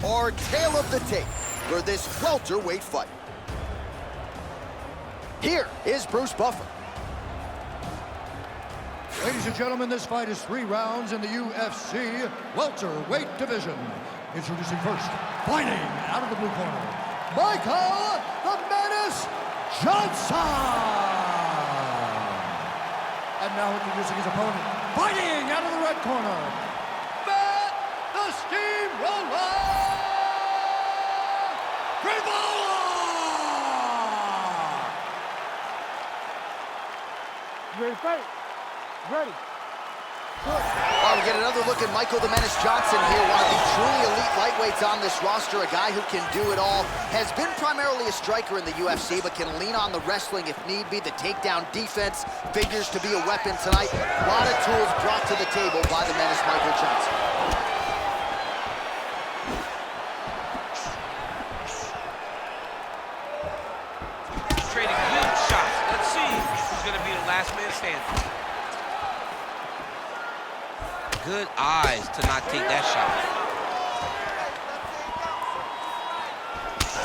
Our tale of the tape for this welterweight fight. Here is Bruce Buffer. Ladies and gentlemen, this fight is 3 rounds in the UFC welterweight division. Introducing first, fighting out of the blue corner, Michael the Menace Johnson. And now introducing his opponent, fighting out of the red corner, Matt the Steamroller Frevola. Ready to fight? Ready. Well, we get another look at Michael the Menace Johnson here, one of the truly elite lightweights on this roster, a guy who can do it all. Has been primarily a striker in the UFC, but can lean on the wrestling if need be. The takedown defense figures to be a weapon tonight. A lot of tools brought to the table by the Menace Michael Johnson. Trading huge shots. Let's see who's going to be the last man standing. Good eyes to not take that shot.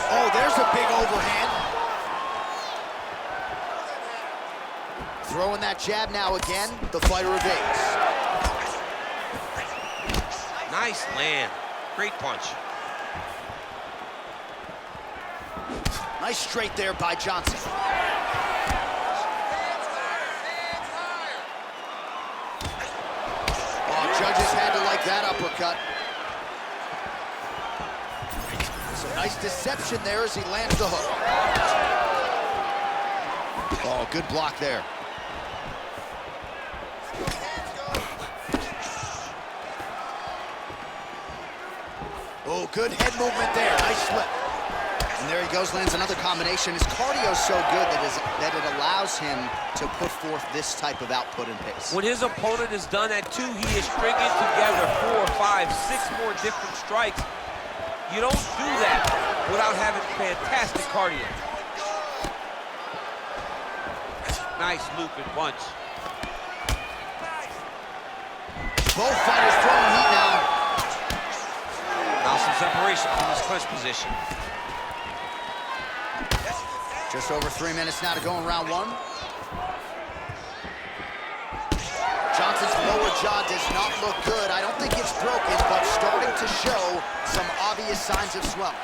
Oh, there's a big overhand. Throwing that jab now again. The fighter evades. Nice land. Great punch. Nice straight there by Johnson. Judges had to like that uppercut. Some nice deception there as he lands the hook. Oh, good block there. Oh, good head movement there. Nice slip. And there he goes, lands another combination. His cardio's so good that it allows him to put forth this type of output and pace. When his opponent is done at 2, he is stringing together 4, 5, 6 more different strikes. You don't do that without having fantastic cardio. Nice looping punch. Both fighters throwing heat now. Now some separation from his clinch position. Just over 3 minutes now to go in round 1. Johnson's lower jaw does not look good. I don't think it's broken, but starting to show some obvious signs of swelling.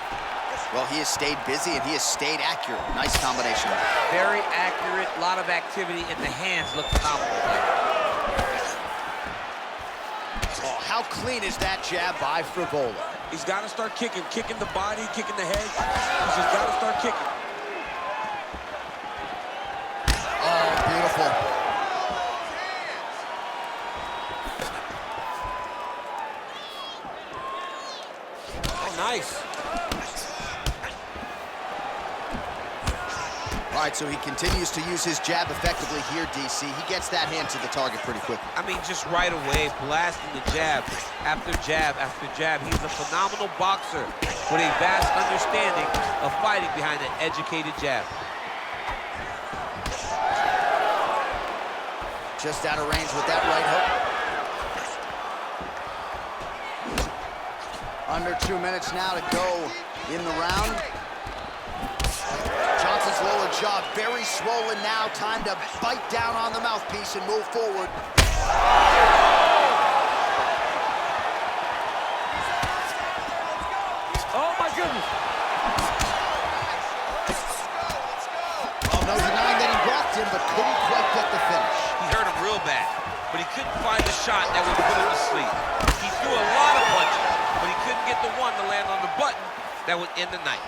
Well, he has stayed busy and he has stayed accurate. Nice combination. Very accurate, a lot of activity, and the hands look phenomenal. Oh, how clean is that jab by Frevola? He's got to start kicking the body, kicking the head. He's just got to start kicking. Beautiful. Oh, nice. All right, so he continues to use his jab effectively here, DC. He gets that hand to the target pretty quickly. I mean, just right away, blasting the jab after jab after jab. He's a phenomenal boxer with a vast understanding of fighting behind an educated jab. Just out of range with that right hook. Under 2 minutes now to go in the round. Johnson's lower jaw very swollen now. Time to bite down on the mouthpiece and move forward. Oh my goodness. Oh, no denying that he blocked him, but couldn't quite get the finish. He hurt him real bad, but he couldn't find the shot that would put him to sleep. He threw a lot of punches, but he couldn't get the one to land on the button that would end the night.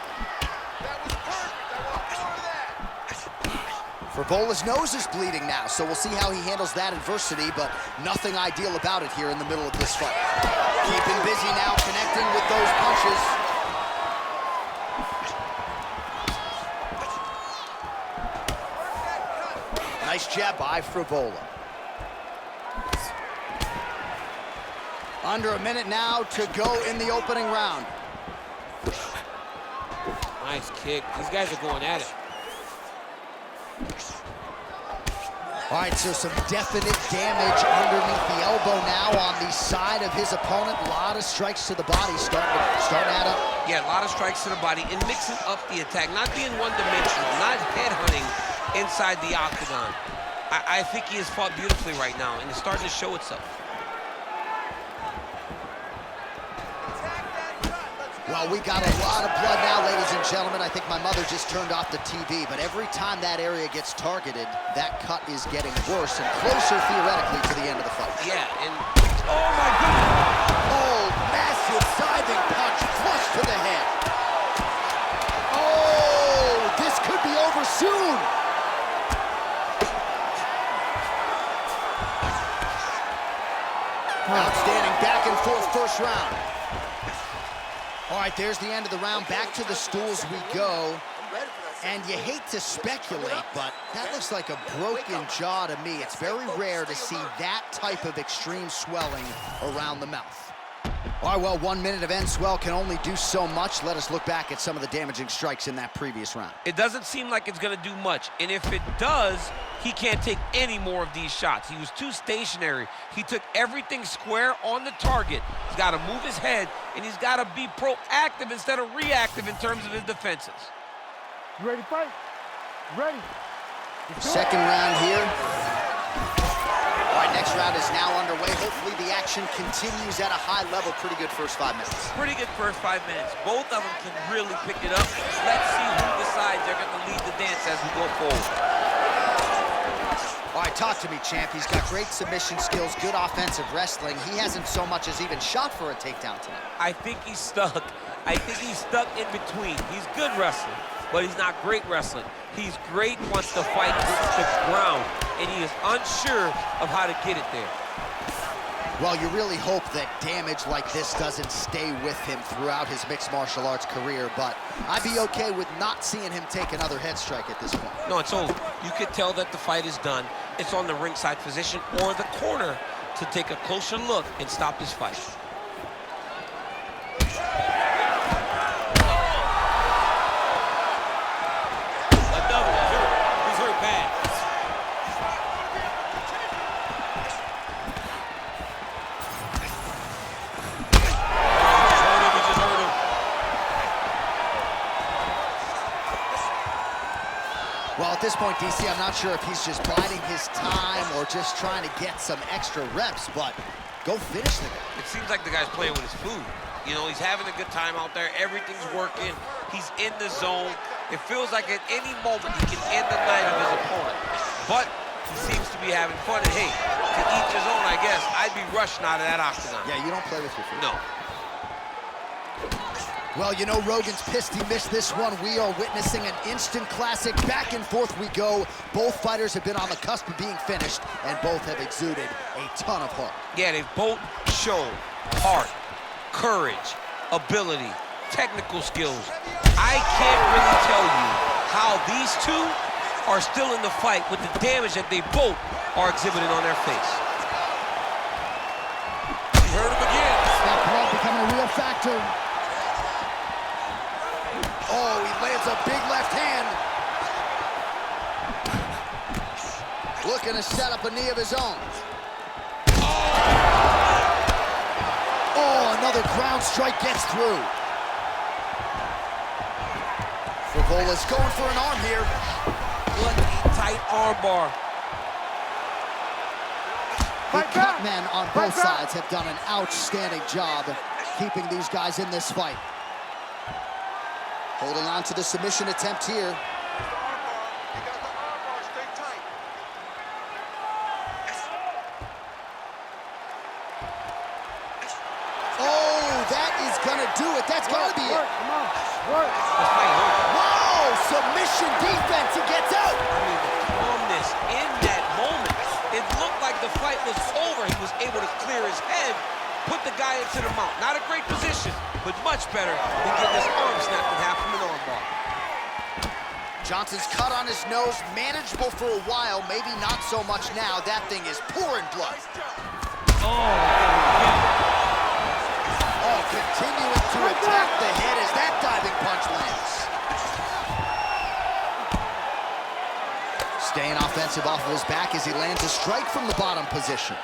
Fevola's nose is bleeding now, so we'll see how he handles that adversity, but nothing ideal about it here in the middle of this fight. Keeping busy now, connecting with those punches. Nice jab by Frevola. Under a minute now to go in the opening round. Nice kick. These guys are going at it. All right, so some definite damage underneath the elbow now on the side of his opponent. A lot of strikes to the body starting to add up. Yeah, a lot of strikes to the body and mixing up the attack, not being one-dimensional, not headhunting inside the octagon. I think he has fought beautifully right now, and it's starting to show itself. Well, we got a lot of blood now, ladies and gentlemen. I think my mother just turned off the TV, but every time that area gets targeted, that cut is getting worse and closer, theoretically, to the end of the fight. Yeah, and oh my goodness! Oh, massive scything punch, flush to the head. Oh, this could be over soon. Outstanding back and forth first round. All right, there's the end of the round. Back to the stools we go. And you hate to speculate, but that looks like a broken jaw to me. It's very rare to see that type of extreme swelling around the mouth. All right, well, 1 minute of end swell can only do so much. Let us look back at some of the damaging strikes in that previous round. It doesn't seem like it's going to do much, and if it does, he can't take any more of these shots. He was too stationary. He took everything square on the target. He's got to move his head, and he's got to be proactive instead of reactive in terms of his defenses. You ready to fight? Ready. Second round here. All right, next round is now underway. Hopefully the action continues at a high level. Pretty good first 5 minutes. Pretty good first 5 minutes. Both of them can really pick it up. Let's see who decides they're going to lead the dance as we go forward. All right, talk to me, champ. He's got great submission skills, good offensive wrestling. He hasn't so much as even shot for a takedown tonight. I think he's stuck. I think he's stuck in between. He's good wrestling, but he's not great wrestling. He's great once the fight hits the ground, and he is unsure of how to get it there. Well, you really hope that damage like this doesn't stay with him throughout his mixed martial arts career, but I'd be okay with not seeing him take another head strike at this point. No, it's over. You could tell that the fight is done. It's on the ringside physician or the corner to take a closer look and stop this fight. Well, at this point, DC, I'm not sure if he's just biding his time or just trying to get some extra reps, but go finish the guy. It seems like the guy's playing with his food. You know, he's having a good time out there. Everything's working. He's in the zone. It feels like at any moment he can end the night of his opponent. But he seems to be having fun. And hey, to each his own, I guess. I'd be rushing out of that octagon. Yeah, you don't play with your food. No. Well, you know, Rogan's pissed he missed this one. We are witnessing an instant classic. Back and forth we go. Both fighters have been on the cusp of being finished, and both have exuded a ton of heart. Yeah, they've both shown heart, courage, ability, technical skills. I can't really tell you how these two are still in the fight with the damage that they both are exhibiting on their face. You heard him again. That blood becoming a real factor. Oh, he lands a big left hand. Looking to set up a knee of his own. Oh, another ground strike gets through. Frevola's going for an arm here. What a tight arm bar. The cut men on both sides have done an outstanding job keeping these guys in this fight. Holding on to the submission attempt here. Oh, that is gonna do it. That's gotta be it. Come on, work. Wow, submission defense, he gets out. I mean, the calmness in that moment. It looked like the fight was over. He was able to clear his head, put the guy into the mount. Not a great position, but much better than getting his arm snapped in half from an arm bar. Johnson's cut on his nose, manageable for a while, maybe not so much now. That thing is pouring blood. Oh, continuing to attack the head as that diving punch lands. Staying offensive off of his back as he lands a strike from the bottom position.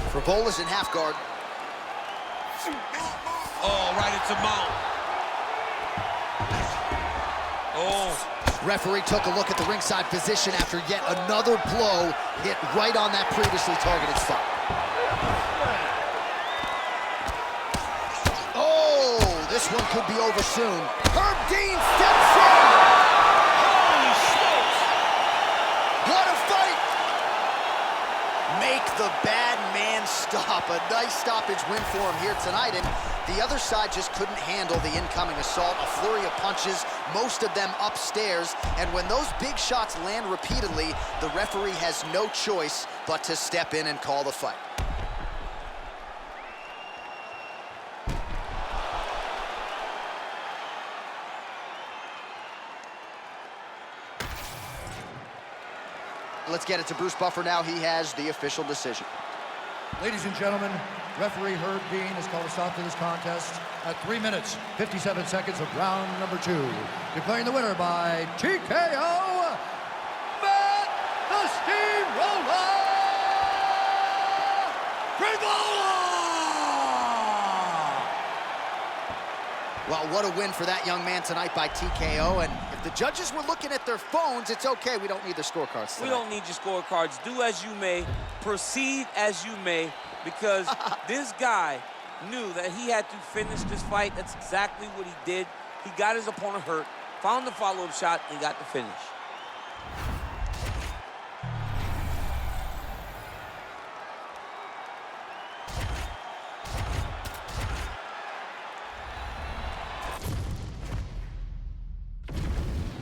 Frevola's in half guard. Oh, right into mount. Oh. Referee took a look at the ringside position after yet another blow hit right on that previously targeted spot. Oh, this one could be over soon. Herb Dean steps in. Holy smokes. What a fight. Make the bad man stop. A nice stoppage win for him here tonight, and the other side just couldn't handle the incoming assault. A flurry of punches, most of them upstairs, and when those big shots land repeatedly, the referee has no choice but to step in and call the fight. Let's get it to Bruce Buffer now. He has the official decision. Ladies and gentlemen, referee Herb Dean has called a stop to this contest at 3 minutes, 57 seconds of round number 2. Declaring the winner by TKO, Matt the Steamroller Frevola! Well, what a win for that young man tonight by TKO, and if the judges were looking at their phones, it's okay. We don't need their scorecards tonight. We don't need your scorecards. Do as you may, proceed as you may, because this guy knew that he had to finish this fight. That's exactly what he did. He got his opponent hurt, found the follow-up shot, and got the finish.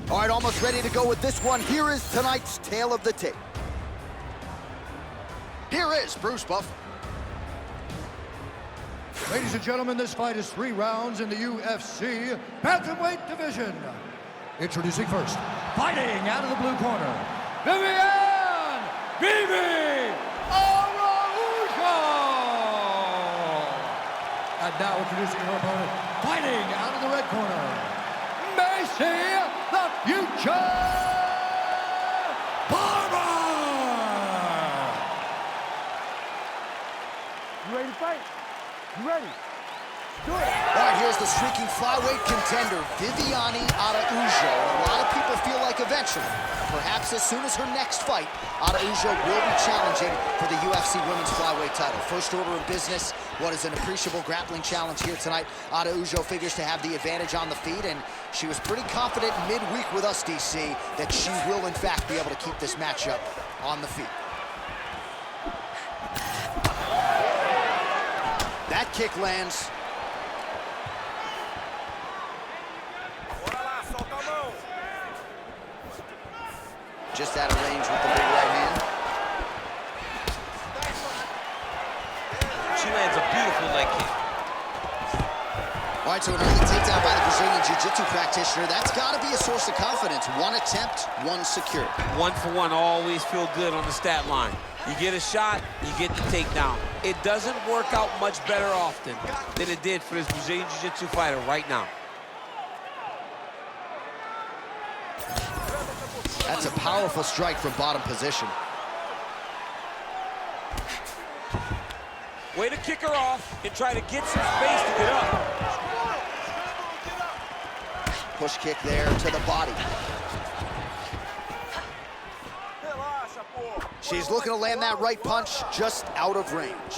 All right, almost ready to go with this one. Here is tonight's tale of the tape. Here is Bruce Buffer. Ladies and gentlemen, this fight is 3 rounds in the UFC bantamweight division. Introducing first, fighting out of the blue corner, Viviane Araujo! And now introducing her opponent, fighting out of the red corner, Maycee, the future Barber! You ready to fight? You ready? Do it. All right, here's the streaking flyweight contender, Viviane Araujo. A lot of people feel like eventually, perhaps as soon as her next fight, Araujo will be challenging for the UFC Women's Flyweight title. First order of business, what is an appreciable grappling challenge here tonight. Araujo figures to have the advantage on the feet, and she was pretty confident midweek with us, DC, that she will, in fact, be able to keep this matchup on the feet. That kick lands. Just out of range with the big right hand. She lands a beautiful leg kick. All right, so an early takedown by the Brazilian Jiu-Jitsu practitioner. That's got to be a source of confidence. One attempt, one secured. 1 for 1, always feel good on the stat line. You get a shot, you get the takedown. It doesn't work out much better often than it did for this Brazilian Jiu-Jitsu fighter right now. That's a powerful strike from bottom position. Way to kick her off and try to get some space to get up. Push kick there to the body. She's looking to land that right punch just out of range.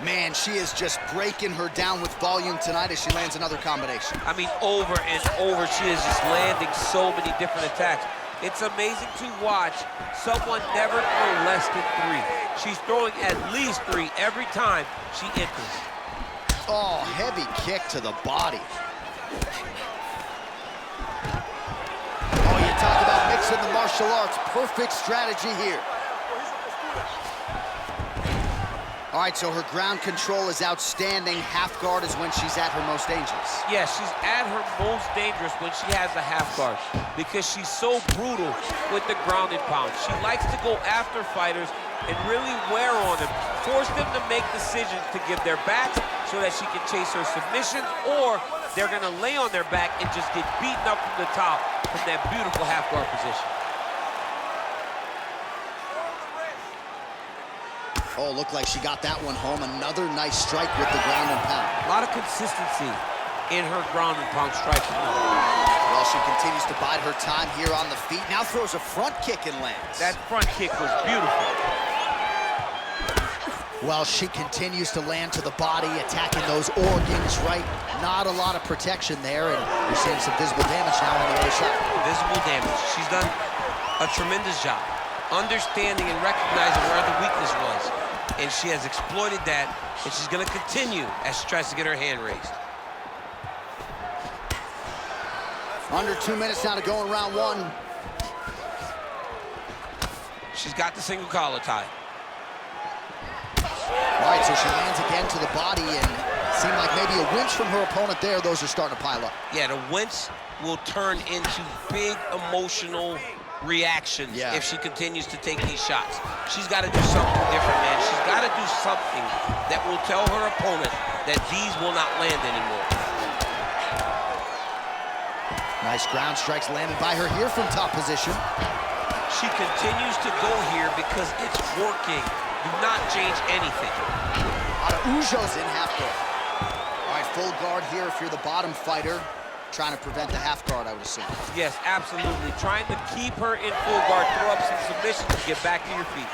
Man, she is just breaking her down with volume tonight as she lands another combination. I mean, over and over, she is just landing so many different attacks. It's amazing to watch someone never throw less than 3. She's throwing at least 3 every time she enters. Oh, heavy kick to the body. Oh, you talk about mixing the martial arts. Perfect strategy here. All right, so her ground control is outstanding. Half guard is when she's at her most dangerous. Yeah, she's at her most dangerous when she has a half guard because she's so brutal with the ground and pound. She likes to go after fighters and really wear on them, force them to make decisions to give their backs so that she can chase her submission, or they're gonna lay on their back and just get beaten up from the top from that beautiful half guard position. Oh, looked like she got that one home. Another nice strike with the ground and pound. A lot of consistency in her ground and pound striking. Well, she continues to bide her time here on the feet. Now throws a front kick and lands. That front kick was beautiful. Well, she continues to land to the body, attacking those organs, right? Not a lot of protection there, and we're seeing some visible damage now on the other side. Visible damage. She's done a tremendous job understanding and recognizing where the weakness was. And she has exploited that, and she's going to continue as she tries to get her hand raised. Under 2 minutes now to go in round one. She's got the single collar tie. All right, so she lands again to the body, and seemed like maybe a winch from her opponent there. Those are starting to pile up. Yeah, the winch will turn into big emotional reactions if she continues to take these shots. She's got to do something different, man. She's got to do something that will tell her opponent that these will not land anymore. Nice ground strikes landed by her here from top position. She continues to go here because it's working. Do not change anything. Araujo's in half guard. All right, full guard here if you're the bottom fighter. Trying to prevent the half guard, I would assume. Yes, absolutely. Trying to keep her in full guard, throw up some submissions, and get back to your feet.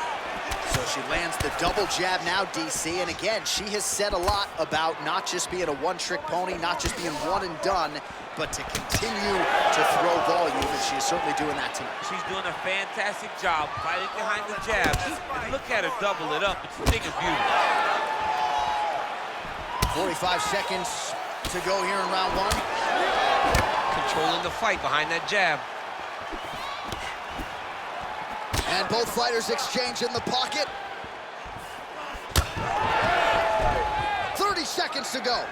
So she lands the double jab now, DC, and again, she has said a lot about not just being a one-trick pony, not just being one and done, but to continue to throw volume, and she is certainly doing that tonight. She's doing a fantastic job fighting behind the jabs. Look at her double it up. It's a thing of beauty. 45 seconds to go here in round one. Controlling the fight behind that jab. And both fighters exchange in the pocket. 30 seconds to go.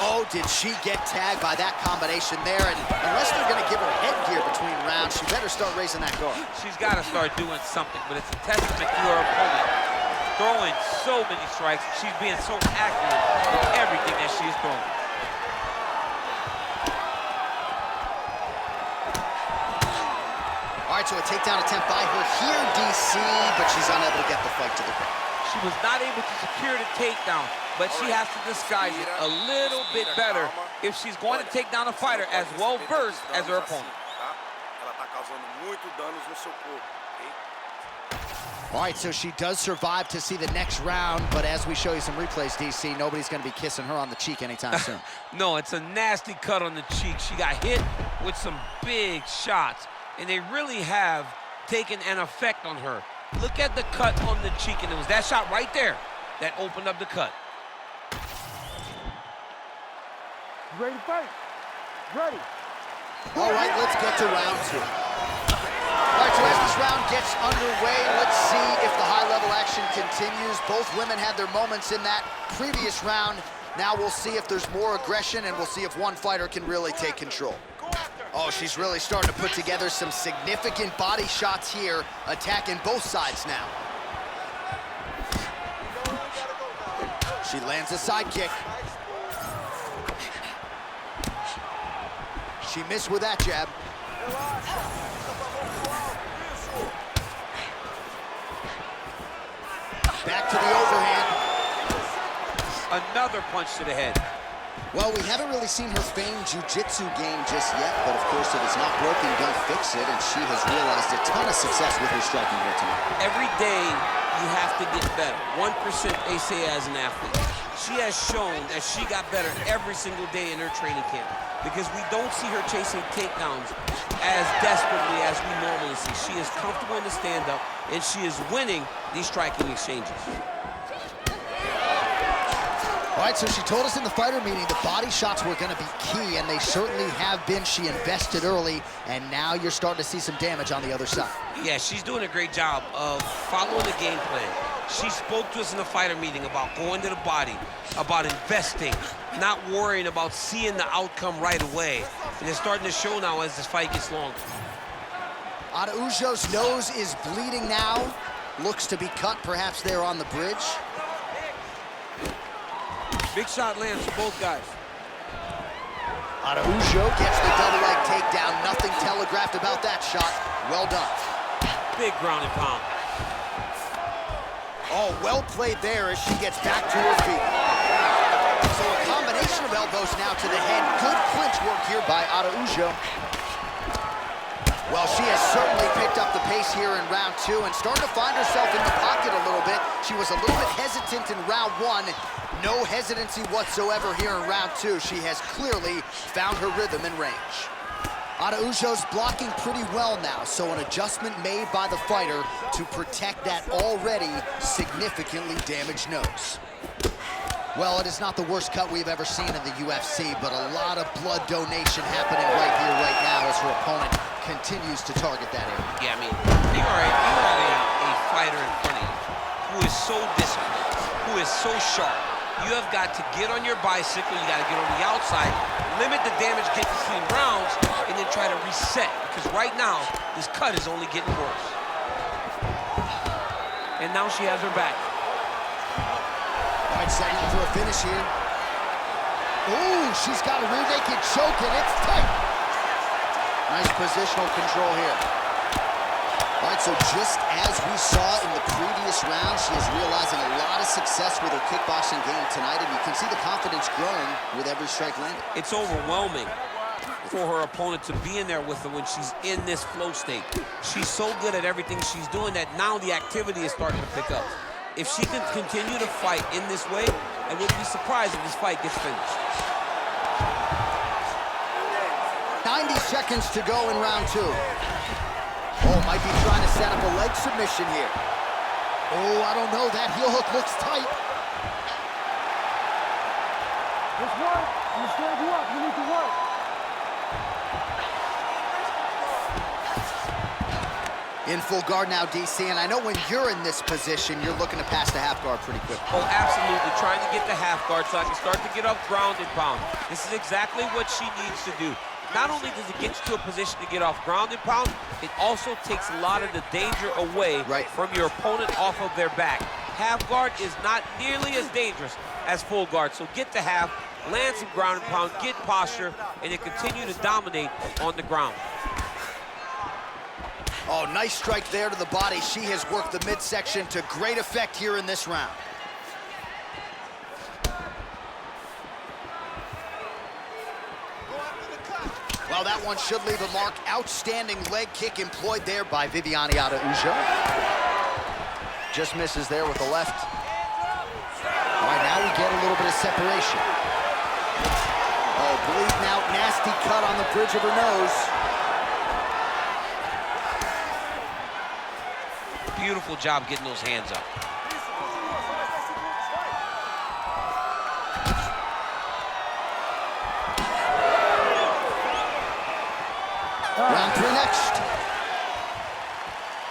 Oh, did she get tagged by that combination there? And unless they're going to give her headgear between rounds, she better start raising that guard. She's got to start doing something, but it's a testament to her opponent. Throwing so many strikes, she's being so accurate with everything that she's throwing. All right, so a takedown attempt by her here, DC, but she's unable to get the fight to the ground. She was not able to secure the takedown, but she has to disguise it a little bit better if she's going to take down a fighter as well-versed as her opponent. All right, so she does survive to see the next round, but as we show you some replays, DC, nobody's going to be kissing her on the cheek anytime soon. No, it's a nasty cut on the cheek. She got hit with some big shots, and they really have taken an effect on her. Look at the cut on the cheek, and it was that shot right there that opened up the cut. Ready to fight? Ready. All right, let's get to round two. All right, so as this round gets underway, let's see if the high-level action continues. Both women had their moments in that previous round. Now we'll see if there's more aggression, and we'll see if one fighter can really take control. Oh, she's really starting to put together some significant body shots here, attacking both sides now. She lands a side kick. She missed with that jab. Back to the overhand. Another punch to the head. Well, we haven't really seen her famed jiu-jitsu game just yet, but of course, if it's not broken, don't fix it, and she has realized a ton of success with her striking here tonight. Every day, you have to get better. 1%, they say, as an athlete. She has shown that she got better every single day in her training camp, because we don't see her chasing takedowns as desperately as we normally see. She is comfortable in the stand-up, and she is winning these striking exchanges. All right, so she told us in the fighter meeting the body shots were going to be key, and they certainly have been. She invested early, and now you're starting to see some damage on the other side. Yeah, she's doing a great job of following the game plan. She spoke to us in the fighter meeting about going to the body, about investing, not worrying about seeing the outcome right away. And it's starting to show now as this fight gets longer. Araujo's nose is bleeding now. Looks to be cut, perhaps there on the bridge. Big shot lands for both guys. Araujo gets the double leg takedown. Nothing telegraphed about that shot. Well done. Big ground and pound. Oh, well played there as she gets back to her feet. So a combination of elbows now to the head. Good clinch work here by Araujo. Well, she has certainly picked up the pace here in round 2 and starting to find herself in the pocket a little bit. She was a little bit hesitant in round 1. No hesitancy whatsoever here in round 2. She has clearly found her rhythm and range. Araujo's blocking pretty well now, so an adjustment made by the fighter to protect that already significantly damaged nose. Well, it is not the worst cut we've ever seen in the UFC, but a lot of blood donation happening right here, right now, as her opponent continues to target that area. Yeah, I mean, you are a fighter in front of you who is so disciplined, who is so sharp. You have got to get on your bicycle, you got to get on the outside, limit the damage, get between rounds, and then try to reset. Because right now, this cut is only getting worse. And now she has her back. All right, setting up for a finish here. Ooh, she's got a rear naked choke, and it's tight. Nice positional control here. All right, so just as we saw in the previous round, she is realizing a lot of success with her kickboxing game tonight, and you can see the confidence growing with every strike landed. It's overwhelming for her opponent to be in there with her when she's in this flow state. She's so good at everything she's doing that now the activity is starting to pick up. If she can continue to fight in this way, I wouldn't be surprised if this fight gets finished. 90 seconds to go in round 2. Oh, might be trying to set up a leg submission here. Oh, I don't know. That heel hook looks tight. Just work. I'm gonna stand you up. You need to work. In full guard now, DC, and I know when you're in this position, you're looking to pass the half guard pretty quick. Oh, absolutely. Trying to get the half guard so I can start to get up ground and pound. This is exactly what she needs to do. Not only does it get you to a position to get off ground and pound, it also takes a lot of the danger away from your opponent off of their back. Half guard is not nearly as dangerous as full guard, so get the half, land some ground and pound, get posture, and then continue to dominate on the ground. Oh, nice strike there to the body. She has worked the midsection to great effect here in this round. Well, that one should leave a mark. Outstanding leg kick employed there by Viviane Araujo. Just misses there with the left. All right, now we get a little bit of separation. Oh, bleeding out, nasty cut on the bridge of her nose. Beautiful job getting those hands up. Round 3 next.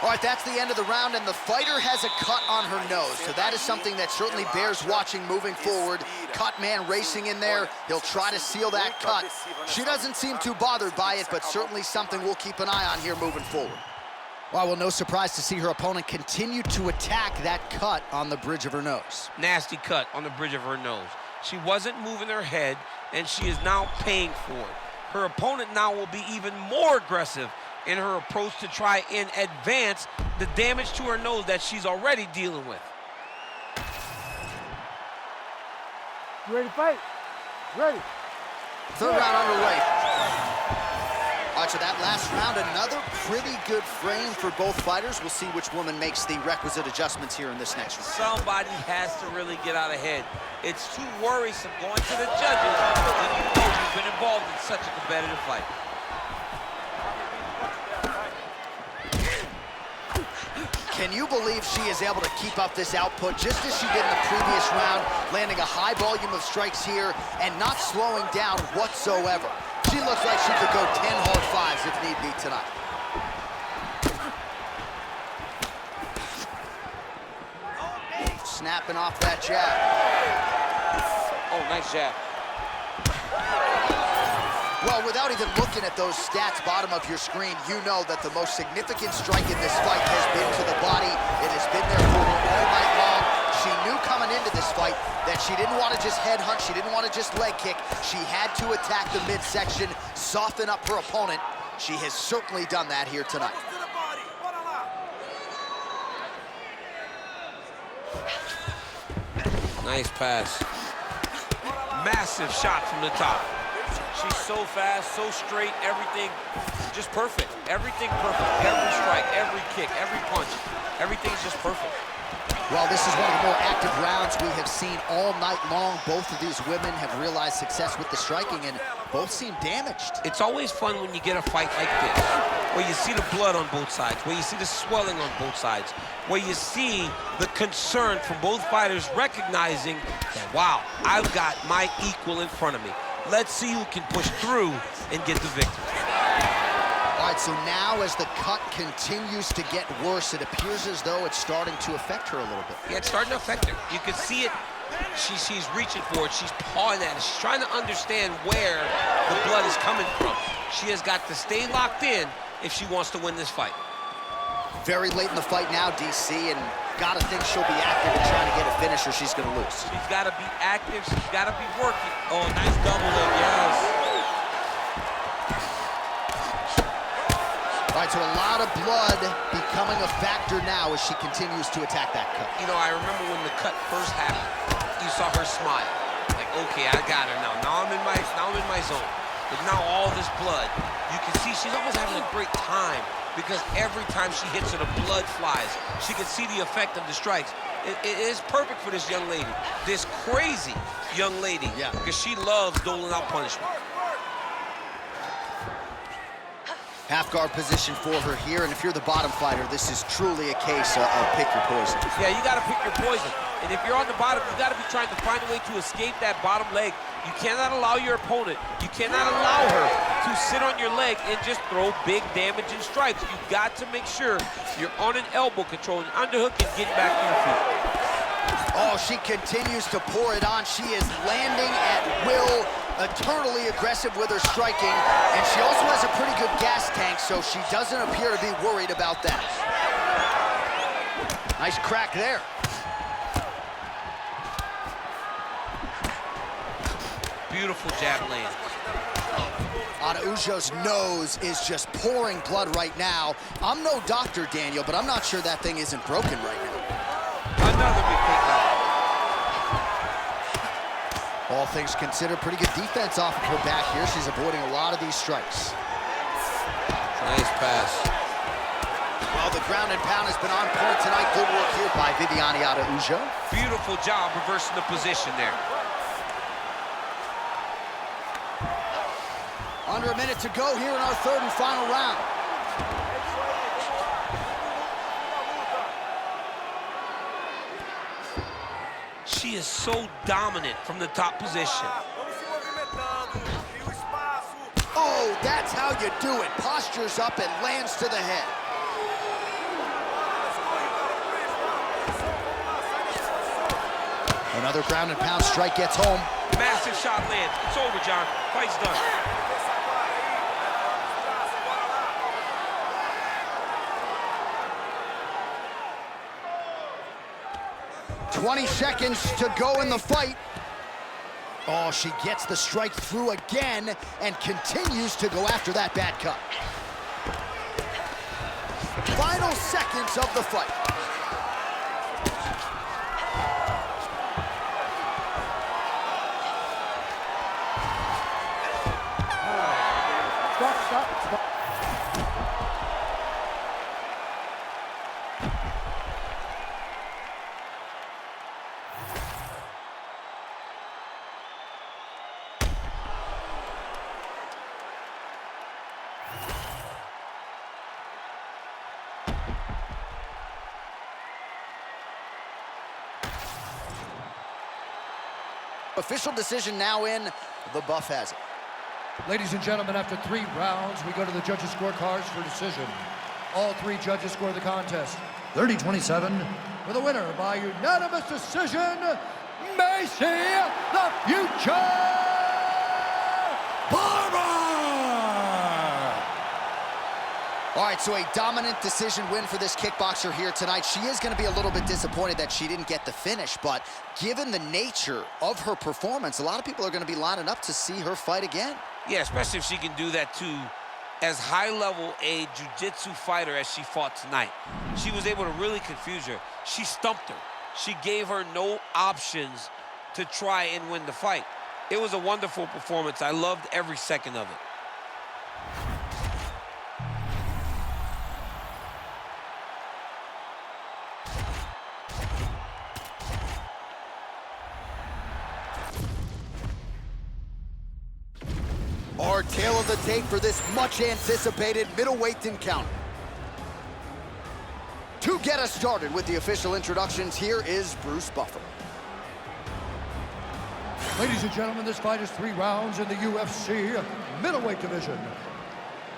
All right, that's the end of the round, and the fighter has a cut on her nose, so that is something that certainly bears watching moving forward. Cut man racing in there. He'll try to seal that cut. She doesn't seem too bothered by it, but certainly something we'll keep an eye on here moving forward. Well, no surprise to see her opponent continue to attack that cut on the bridge of her nose. Nasty cut on the bridge of her nose. She wasn't moving her head, and she is now paying for it. Her opponent now will be even more aggressive in her approach to try and advance the damage to her nose that she's already dealing with. You ready to fight? Ready. Third round underway. All right, so that last round, another pretty good frame for both fighters. We'll see which woman makes the requisite adjustments here in this next round. Somebody has to really get out ahead. It's too worrisome going to the judges when you know you've been involved in such a competitive fight. Can you believe she is able to keep up this output just as she did in the previous round, landing a high volume of strikes here and not slowing down whatsoever? She looks like she could go 10 hard fives if need be tonight. Snapping off that jab. Oh, nice jab. Well, without even looking at those stats bottom of your screen, you know that the most significant strike in this fight has been to the body. It has been there for her all night long. She knew coming into this fight that she didn't want to just headhunt, she didn't want to just leg kick. She had to attack the midsection, soften up her opponent. She has certainly done that here tonight. Nice pass. Massive shot from the top. She's so fast, so straight, everything just perfect. Everything perfect. Every strike, every kick, every punch, everything's just perfect. Well, this is one of the more active rounds we have seen all night long. Both of these women have realized success with the striking, and both seem damaged. It's always fun when you get a fight like this, where you see the blood on both sides, where you see the swelling on both sides, where you see the concern from both fighters recognizing that, wow, I've got my equal in front of me. Let's see who can push through and get the victory. All right, so now as the cut continues to get worse, it appears as though it's starting to affect her a little bit. Yeah, it's starting to affect her. You can see it. She's reaching for it. She's pawing at it. She's trying to understand where the blood is coming from. She has got to stay locked in if she wants to win this fight. Very late in the fight now, DC, and gotta think she'll be active in trying to get a finish or she's gonna lose. She's gotta be active, she's gotta be working. Oh, nice double leg, yes. All right, so a lot of blood becoming a factor now as she continues to attack that cut. You know, I remember when the cut first happened, you saw her smile. Like, okay, I got her now. Now I'm in my zone. But now all this blood, you can see she's almost having a great time because every time she hits her, the blood flies. She can see the effect of the strikes. It is perfect for this young lady, this crazy young lady, because she loves doling out punishment. Half guard position for her here, and if you're the bottom fighter, this is truly a case of pick your poison. Yeah, you gotta pick your poison. And if you're on the bottom, you gotta be trying to find a way to escape that bottom leg. You cannot allow your opponent, you cannot allow her to sit on your leg and just throw big damaging strikes. You've got to make sure you're on an elbow control, an underhook, and getting back to your feet. Oh, she continues to pour it on. She is landing at will, eternally aggressive with her striking, and she also has a pretty good gas tank, so she doesn't appear to be worried about that. Nice crack there. Beautiful jab land. Araujo's nose is just pouring blood right now. I'm no doctor, Daniel, but I'm not sure that thing isn't broken right now. Another big takedown. All things considered, pretty good defense off of her back here. She's avoiding a lot of these strikes. Nice pass. Well, the ground and pound has been on point tonight. Good work here by Viviane Araujo. Beautiful job reversing the position there. Under a minute to go here in our third and final round. She is so dominant from the top position. Oh, that's how you do it. Postures up and lands to the head. Another ground and pound strike gets home. Massive shot lands. It's over, John. Fight's done. 20 seconds to go in the fight. Oh, she gets the strike through again and continues to go after that bad cut. Final seconds of the fight. Stop. Official decision now in. The buff has it. Ladies and gentlemen, after 3 rounds, we go to the judges' scorecards for decision. All 3 judges score the contest 30-27 for the winner by unanimous decision, Maycee, the future Barber! right, so a dominant decision win for this kickboxer here tonight. She is going to be a little bit disappointed that she didn't get the finish, but given the nature of her performance, a lot of people are going to be lining up to see her fight again. Yeah, especially if she can do that to as high-level a jiu-jitsu fighter as she fought tonight. She was able to really confuse her. She stumped her. She gave her no options to try and win the fight. It was a wonderful performance. I loved every second of it. Our tail of the tape for this much-anticipated middleweight encounter. To get us started with the official introductions, here is Bruce Buffer. Ladies and gentlemen, this fight is 3 rounds in the UFC middleweight division.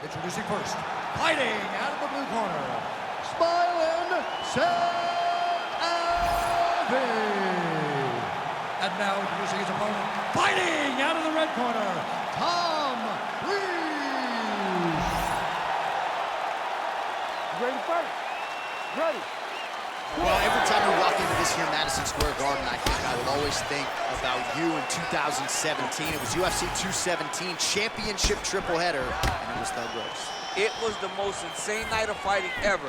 Introducing first, fighting out of the blue corner, Smiling Sam Alvey. And now introducing his opponent, fighting out of the red corner, Breese. Ready to fight? Ready. Well, every time we walk into this here Madison Square Garden, I think I will always think about you in 2017. It was UFC 217 championship triple header, and it was Thug Rose. It was the most insane night of fighting ever.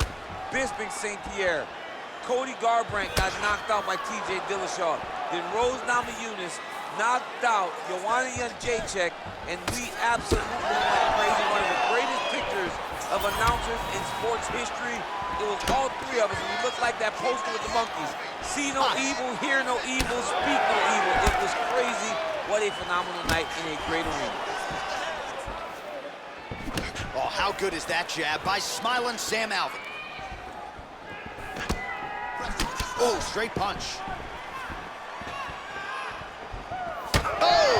Bisping St. Pierre. Cody Garbrandt got knocked out by TJ Dillashaw. Then Rose Namajunas knocked out Joanna Jędrzejczyk, and we absolutely went crazy. One of the greatest pictures of announcers in sports history. It was all 3 of us, and we looked like that poster with the monkeys. See no evil, hear no evil, speak no evil. It was crazy. What a phenomenal night in a great arena. Oh, how good is that jab by Smiling Sam Alvey. Oh, straight punch. Oh!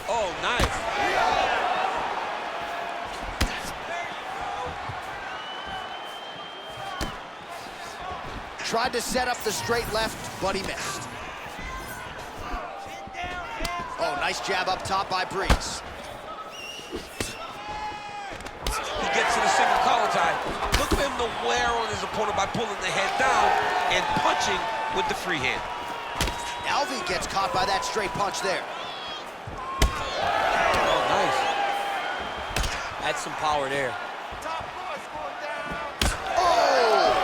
Oh, nice. Tried to set up the straight left, but he missed. Oh, nice jab up top by Breeze. He gets to the single collar tie. Look for him to wear on his opponent by pulling the head down and punching with the free hand. Alvey gets caught by that straight punch there. Oh, nice. That's some power there. Oh!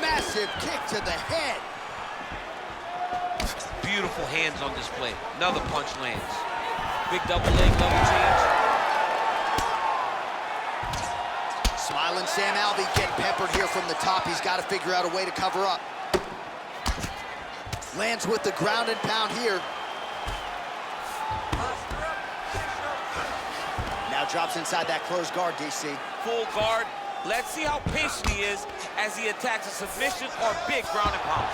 Massive kick to the head. Beautiful hands on display. Another punch lands. Big double leg, double change. Smiling Sam Alvey getting peppered here from the top. He's got to figure out a way to cover up. Lands with the ground and pound here. Now drops inside that closed guard, DC. Full guard. Let's see how patient he is as he attacks a submission or big ground and pound.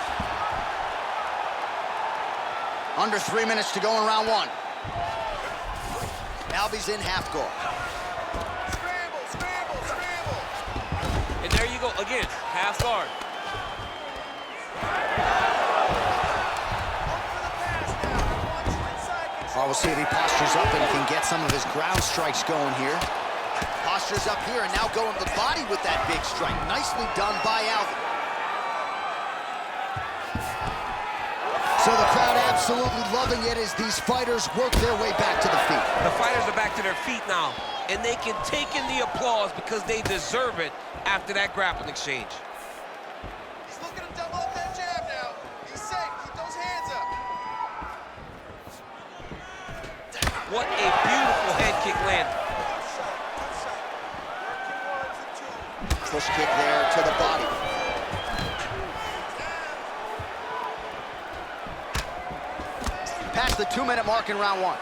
Under 3 minutes to go in round 1. Alvey's in half guard. Scramble, scramble, scramble. And there you go, again, half guard. We'll see if he postures up and can get some of his ground strikes going here. Postures up here and now going to the body with that big strike. Nicely done by Alvey. So the crowd absolutely loving it as these fighters work their way back to the feet. The fighters are back to their feet now, and they can take in the applause because they deserve it after that grappling exchange. He's looking to double up that jab now. He's safe. Keep those hands up. What a beautiful head kick landed. Push kick there to the body. Past the 2-minute mark in round 1.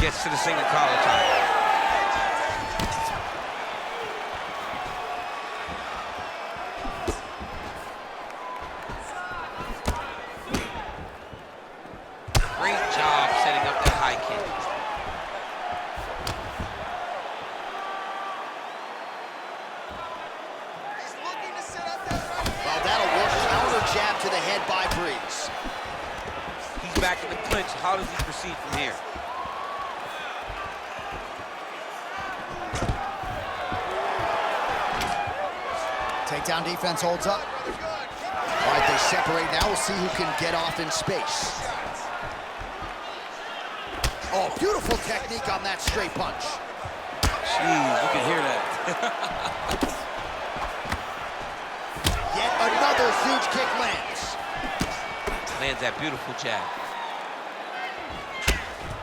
Gets to the single collar tie. Great job setting up that high kick. He's looking to set up that right hand. Well, that'll work. Counter jab to the head by Breeze. He's back in the clinch. How does he proceed from here? takedown defense holds up. All right, they separate now. We'll see who can get off in space. Oh, beautiful technique on that straight punch. Jeez, you can hear that. Yet another huge kick lands. Lands that beautiful jab.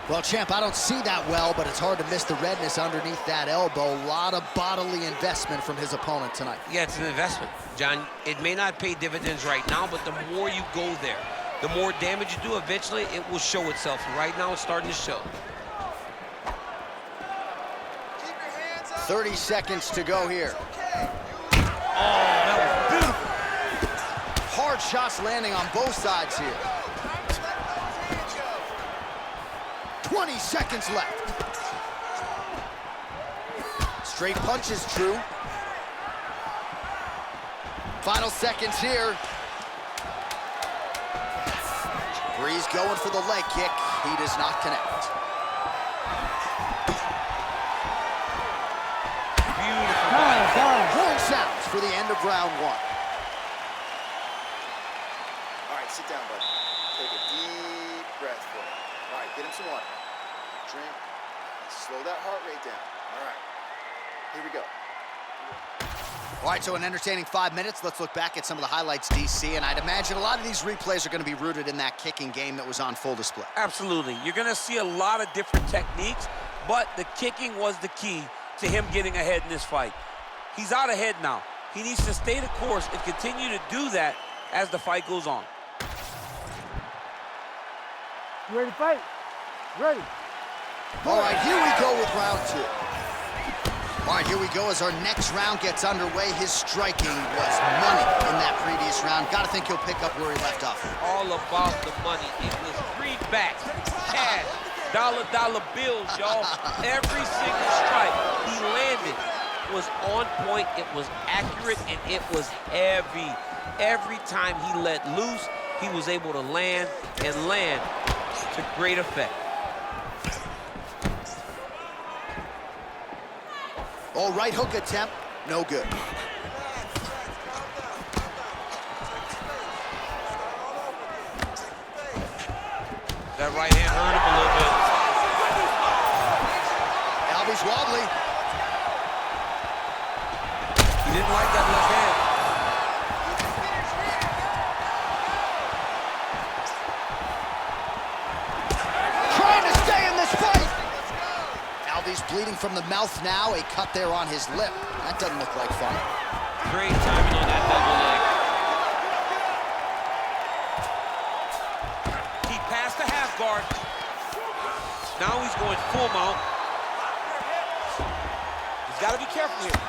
Well, champ, I don't see that well, but it's hard to miss the redness underneath that elbow. A lot of bodily investment from his opponent tonight. Yeah, it's an investment, John. It may not pay dividends right now, but the more you go there, the more damage you do, eventually it will show itself. And right now, it's starting to show. 30 seconds to go here. Oh, that was beautiful. Hard shots landing on both sides here. 20 seconds left. Straight punch is true. Final seconds here. Breeze going for the leg kick. He does not connect. Beautiful body. Horn sounds for the end of round one. All right, sit down, buddy. Take a deep breath for me. All right, get him some water. Drink. Slow that heart rate down. All right. Here we go. All right, so an entertaining 5 minutes. Let's look back at some of the highlights, DC, and I'd imagine a lot of these replays are going to be rooted in that kicking game that was on full display. Absolutely. You're going to see a lot of different techniques, but the kicking was the key to him getting ahead in this fight. He's out ahead now. He needs to stay the course and continue to do that as the fight goes on. You ready to fight? Ready. All right, here we go with round two. All right, here we go as our next round gets underway. His striking was money in that previous round. Got to think he'll pick up where he left off. All about the money. It was greenbacks, cash, dollar bills, y'all. Every single strike he landed was on point. It was accurate, and it was heavy. Every time he let loose, he was able to land and land to great effect. All right, hook attempt, no good. That right hand hurt him a little bit. Alvey's wobbly. He didn't like that left hand. Trying to stay in this fight. Alvey's bleeding from the mouth now. A cut there on his lip. That doesn't look like fun. Great timing on that double leg. He passed the half guard. Now he's going full mount. He's got to be careful here.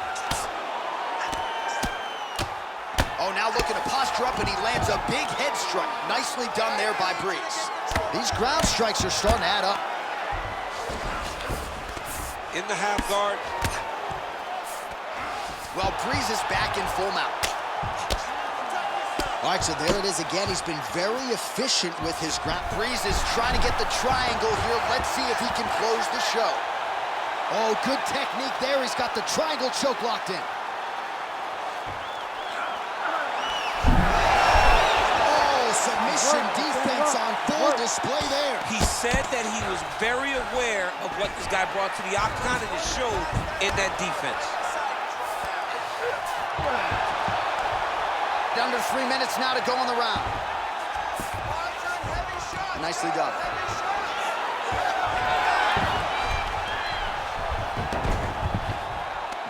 Oh, now looking to posture up, and he lands a big head strike. Nicely done there by Breeze. These ground strikes are starting to add up. In the half guard. Well, Breeze is back in full mount. All right, so there it is again. He's been very efficient with his ground. Breeze is trying to get the triangle here. Let's see if he can close the show. Oh, good technique there. He's got the triangle choke locked in. Oh, submission defense on full display there. He said that he was very aware of what this guy brought to the octagon, and it showed in that defense. Under 3 minutes now to go in the round. Nicely done.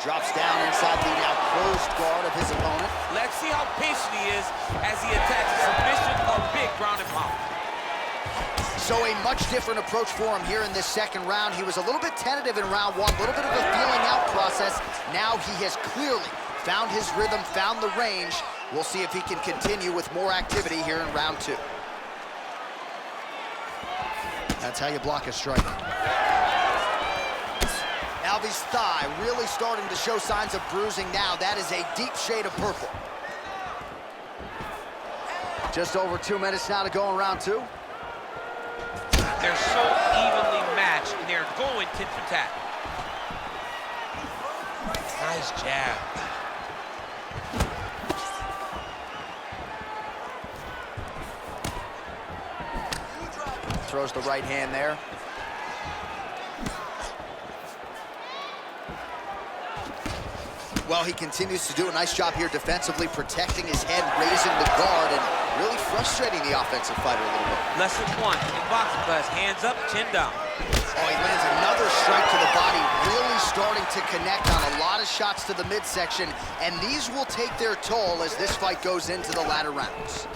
Drops down inside the now closed guard of his opponent. Let's see how patient he is as he attacks a submission or big ground and pound. So a much different approach for him here in this second round. He was a little bit tentative in round one, a little bit of a feeling out process. Now he has clearly found his rhythm, found the range. We'll see if he can continue with more activity here in round two. That's how you block a strike. Alvey's thigh really starting to show signs of bruising now. That is a deep shade of purple. Just over 2 minutes now to go in round two. They're so evenly matched, and they're going tit for tat. Nice jab. throws the right hand there. Well, he continues to do a nice job here defensively, protecting his head, raising the guard, and really frustrating the offensive fighter a little bit. Lesson 1 in boxing class, hands up, chin down. Oh, he lands another strike to the body, really starting to connect on a lot of shots to the midsection, and these will take their toll as this fight goes into the latter rounds.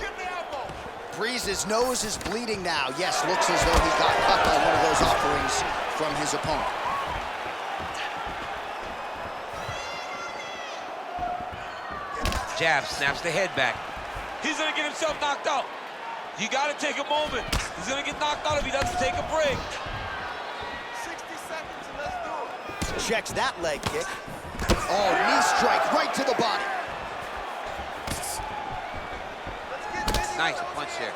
Breeze's nose is bleeding now. Yes, looks as though he got cut by one of those offerings from his opponent. Jab, snaps the head back. He's gonna get himself knocked out. You gotta take a moment. He's gonna get knocked out if he doesn't take a break. 60 seconds and let's do it. Checks that leg kick. Oh, knee strike right to the body. Nice punch there.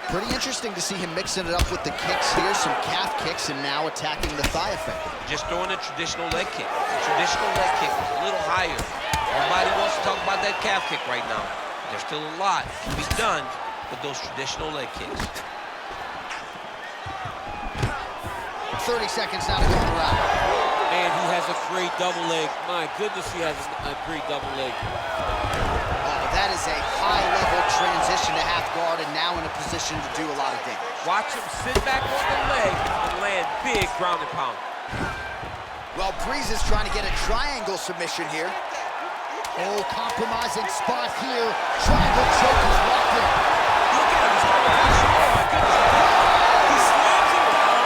Pretty interesting to see him mixing it up with the kicks here, some calf kicks, and now attacking the thigh effect. Just throwing a traditional leg kick. The traditional leg kick was a little higher. Everybody wants to talk about that calf kick right now. There's still a lot to be done with those traditional leg kicks. 30 seconds now to go in the round. And he has a great double leg. My goodness, he has a great double leg. Oh, that is a high-level transition to half guard, and now in a position to do a lot of damage. Watch him sit back on the leg and land big ground and pound. Well, Breeze is trying to get a triangle submission here. Oh, compromising spot here. Triangle choke is locked in. Look at him, he's trying to push him. Oh my goodness. He slams him down,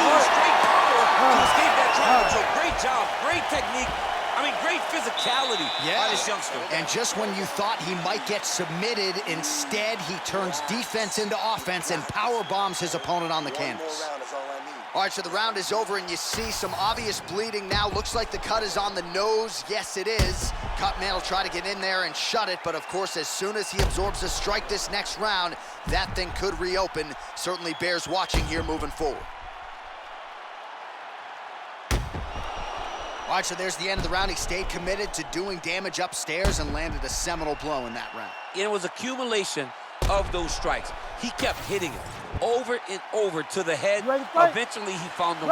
uses straight power to escape that triangle choke. Great job, great technique. I mean, great physicality by this youngster. And just when you thought he might get submitted, instead he turns defense into offense and power bombs his opponent on the canvas. One more round is all I need. All right, so the round is over, and you see some obvious bleeding now. Looks like the cut is on the nose. Yes, it is. Cutman will try to get in there and shut it, but of course, as soon as he absorbs a strike this next round, that thing could reopen. Certainly bears watching here moving forward. All right, so there's the end of the round. He stayed committed to doing damage upstairs and landed a seminal blow in that round. It was accumulation of those strikes. He kept hitting it over and over to the head. Eventually, he found the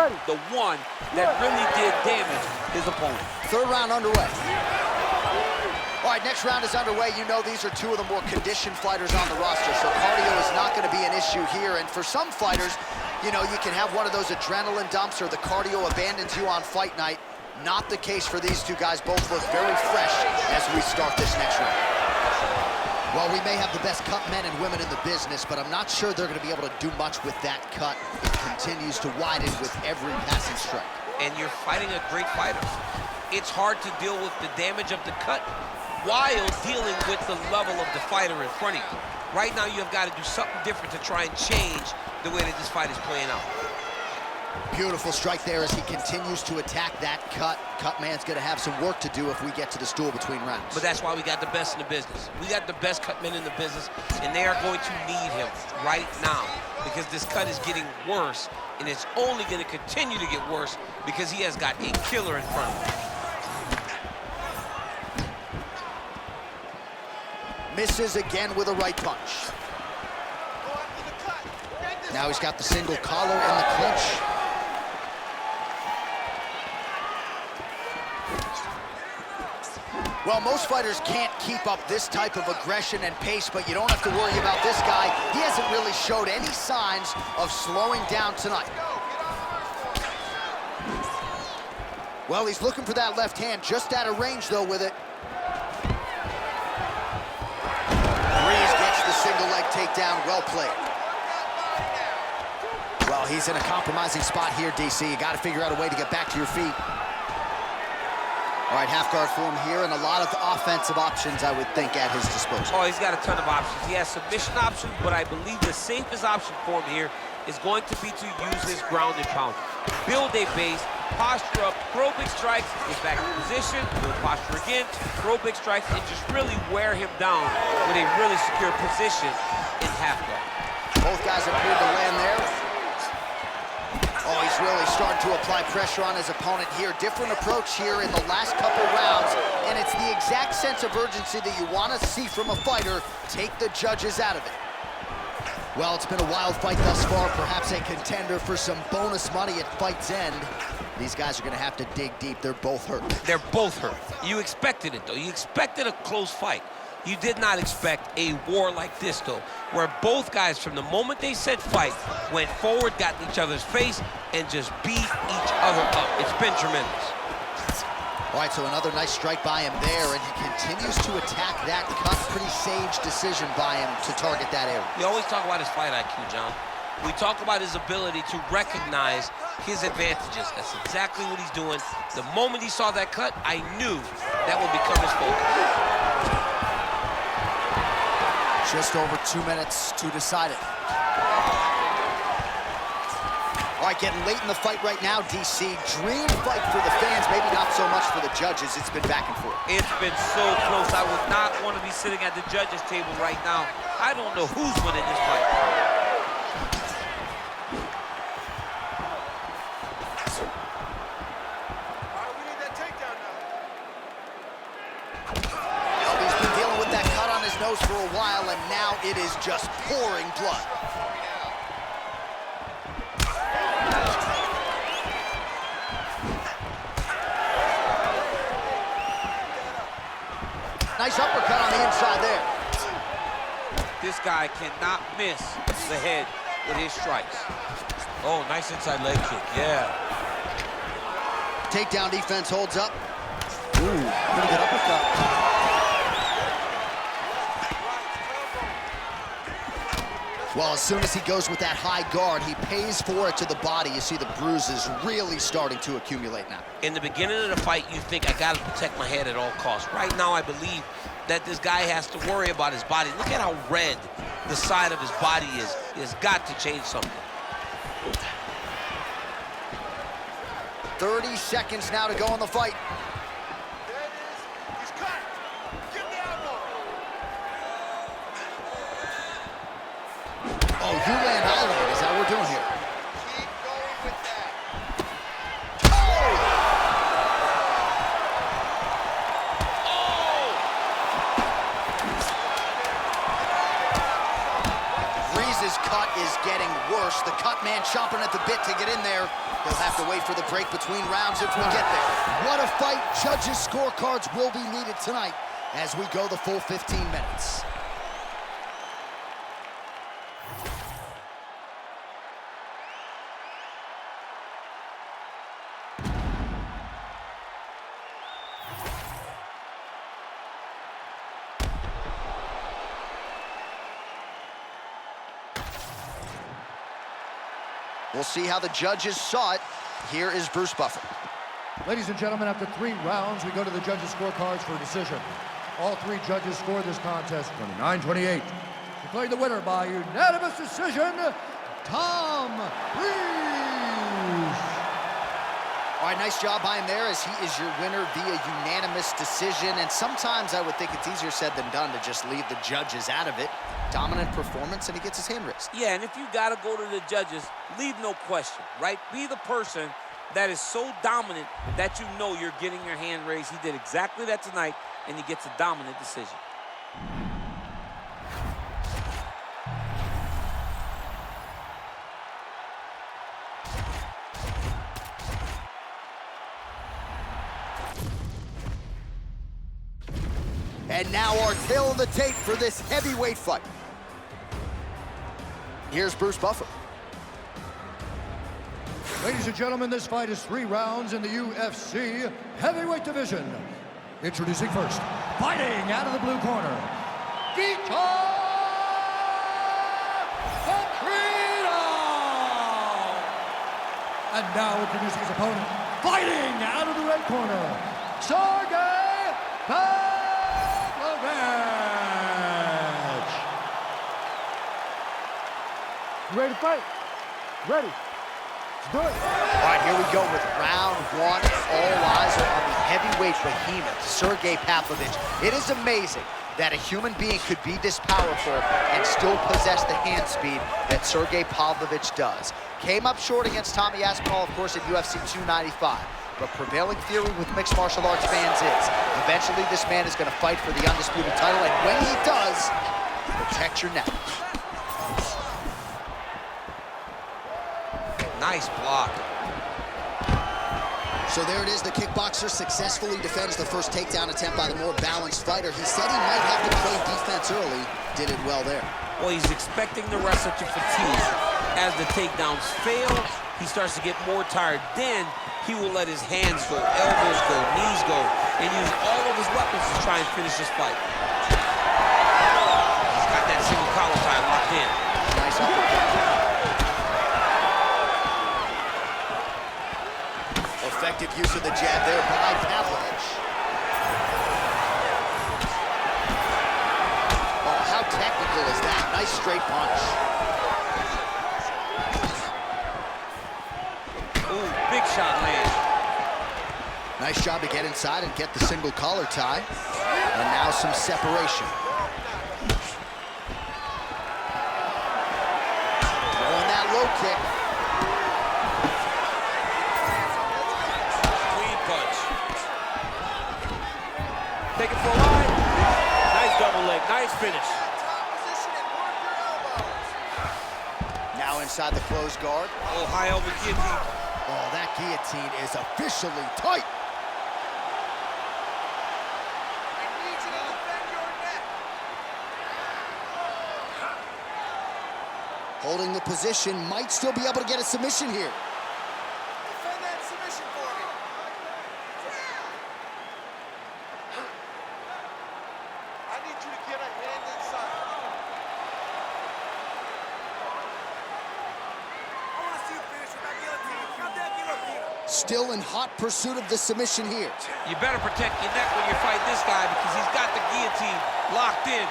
one that really did damage his opponent. Third round underway. All right, next round is underway. You know these are two of the more conditioned fighters on the roster, so cardio is not going to be an issue here. And for some fighters, you know, you can have one of those adrenaline dumps or the cardio abandons you on fight night. Not the case for these two guys. Both look very fresh as we start this next round. Well, we may have the best cut men and women in the business, but I'm not sure they're going to be able to do much with that cut. It continues to widen with every passing strike. And you're fighting a great fighter. It's hard to deal with the damage of the cut while dealing with the level of the fighter in front of you. Right now, you've got to do something different to try and change the way that this fight is playing out. Beautiful strike there as he continues to attack that cut. Cutman's going to have some work to do if we get to the stool between rounds. But that's why we got the best in the business. We got the best cut men in the business, and they are going to need him right now because this cut is getting worse, and it's only going to continue to get worse because he has got a killer in front of him. Misses again with a right punch. Now he's got the single collar and the clinch. Well, most fighters can't keep up this type of aggression and pace, but you don't have to worry about this guy. He hasn't really showed any signs of slowing down tonight. Well, he's looking for that left hand, just out of range, though, with it. Breeze gets the single leg takedown, well played. Well, he's in a compromising spot here, DC. You got to figure out a way to get back to your feet. All right, half guard form here, and a lot of offensive options, I would think, at his disposal. Oh, he's got a ton of options. He has submission options, but I believe the safest option for him here is going to be to use his ground and pound. Build a base, posture up, throw big strikes, get back in position, build posture again, throw big strikes, and just really wear him down with a really secure position in half guard. Both guys appeared to land there. Oh, he's really starting to apply pressure on his opponent here. Different approach here in the last couple rounds, and it's the exact sense of urgency that you want to see from a fighter. Take the judges out of it. Well, it's been a wild fight thus far, perhaps a contender for some bonus money at fight's end. These guys are gonna have to dig deep. They're both hurt. They're both hurt. You expected it, though. You expected a close fight. You did not expect a war like this, though, where both guys, from the moment they said fight, went forward, got in each other's face, and just beat each other up. It's been tremendous. All right, so another nice strike by him there, and he continues to attack that cut. Pretty sage decision by him to target that area. We always talk about his fight IQ, John. We talk about his ability to recognize his advantages. That's exactly what he's doing. The moment he saw that cut, I knew that would become his focus. Just over 2 minutes to decide it. All right, getting late in the fight right now, DC. Dream fight for the fans, maybe not so much for the judges. It's been back and forth. It's been so close. I would not want to be sitting at the judges' table right now. I don't know who's winning this fight. We need that takedown now. Well, he's been dealing with that cut on his nose for a while, and now it is just pouring blood. Nice uppercut on the inside there. This guy cannot miss the head with his strikes. Oh, nice inside leg kick, yeah. Takedown defense holds up. Ooh, pretty good uppercut. Well, as soon as he goes with that high guard, he pays for it to the body. You see the bruises really starting to accumulate now. In the beginning of the fight, you think, I gotta protect my head at all costs. Right now, I believe that this guy has to worry about his body. Look at how red the side of his body is. He has got to change something. 30 seconds now to go in the fight. There it is. He's cut. Give the elbow. Oh, you land, I land. Is that what we're doing here? Keep going with that. Breeze's cut is getting worse. The cut man chomping at the bit to get in there. He'll have to wait for the break between rounds if we get there. What a fight. Judges' scorecards will be needed tonight as we go the full 15 minutes. We'll see how the judges saw it. Here is Bruce Buffer. Ladies and gentlemen, after 3 rounds, we go to the judges' scorecards for a decision. All 3 judges scored this contest 29-28. Declaring the winner by unanimous decision, Tom Breese. All right, nice job by him there, as he is your winner via unanimous decision. And sometimes I would think it's easier said than done to just leave the judges out of it. Dominant performance, and he gets his hand raised. Yeah, and if you got to go to the judges, leave no question, right? Be the person that is so dominant that you know you're getting your hand raised. He did exactly that tonight, and he gets a dominant decision. And now our tail of the tape for this heavyweight fight. Here's Bruce Buffer. Ladies and gentlemen, this fight is 3 rounds in the UFC heavyweight division. Introducing first, fighting out of the blue corner, Vitor Petrino. And now introducing his opponent, fighting out of the red corner, Sergei Pavlovich. You ready to fight? Ready. Let's do it. All right, here we go with round 1. All eyes are on the heavyweight behemoth, Sergei Pavlovich. It is amazing that a human being could be this powerful and still possess the hand speed that Sergei Pavlovich does. Came up short against Tommy Aspinall, of course, at UFC 295. But prevailing theory with mixed martial arts fans is eventually this man is going to fight for the undisputed title, and when he does, protect your neck. Nice block. So there it is. The kickboxer successfully defends the first takedown attempt by the more balanced fighter. He said he might have to play defense early. Did it well there. Well, he's expecting the wrestler to fatigue. As the takedowns fail, he starts to get more tired. Then he will let his hands go, elbows go, knees go, and use all of his weapons to try and finish this fight. He's got that single collar tie locked in. Nice uppercut. Effective use of the jab there by Pavlovich. Oh, how technical is that? Nice straight punch. Ooh, big shot land. Nice job to get inside and get the single collar tie. And now some separation. Throwing that low kick. Clean punch. Take it for a ride. Nice double leg, nice finish. Now inside the closed guard. Oh, high elbow guillotine. Oh, that guillotine is officially tight. Holding the position, might still be able to get a submission here. Defend that submission for me. I need you to get a hand inside. I want to see you finish with that guillotine. Got that guillotine. Still in hot pursuit of the submission here. You better protect your neck when you fight this guy because he's got the guillotine locked in.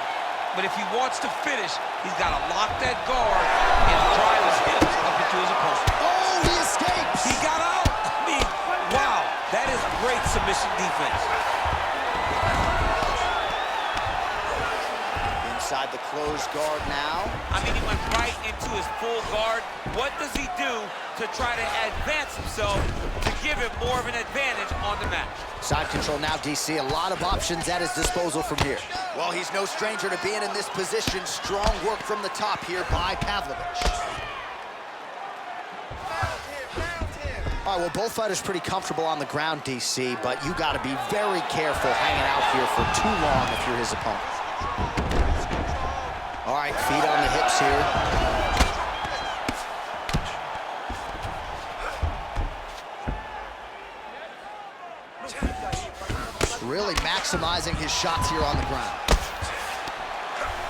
But if he wants to finish, he's got to lock that guard and drive his hips up into his opponent. Oh, he escapes! He got out. I mean, wow, that is great submission defense. Inside the closed guard now. I mean, he went right into his full guard. What does he do to try to advance himself to give him more of an advantage on the match? Side control now, DC. A lot of options at his disposal from here. Well, he's no stranger to being in this position. Strong work from the top here by Pavlovich. All right, well, both fighters pretty comfortable on the ground, DC, but you got to be very careful hanging out here for too long if you're his opponent. All right, feet on the hips here. Really maximizing his shots here on the ground.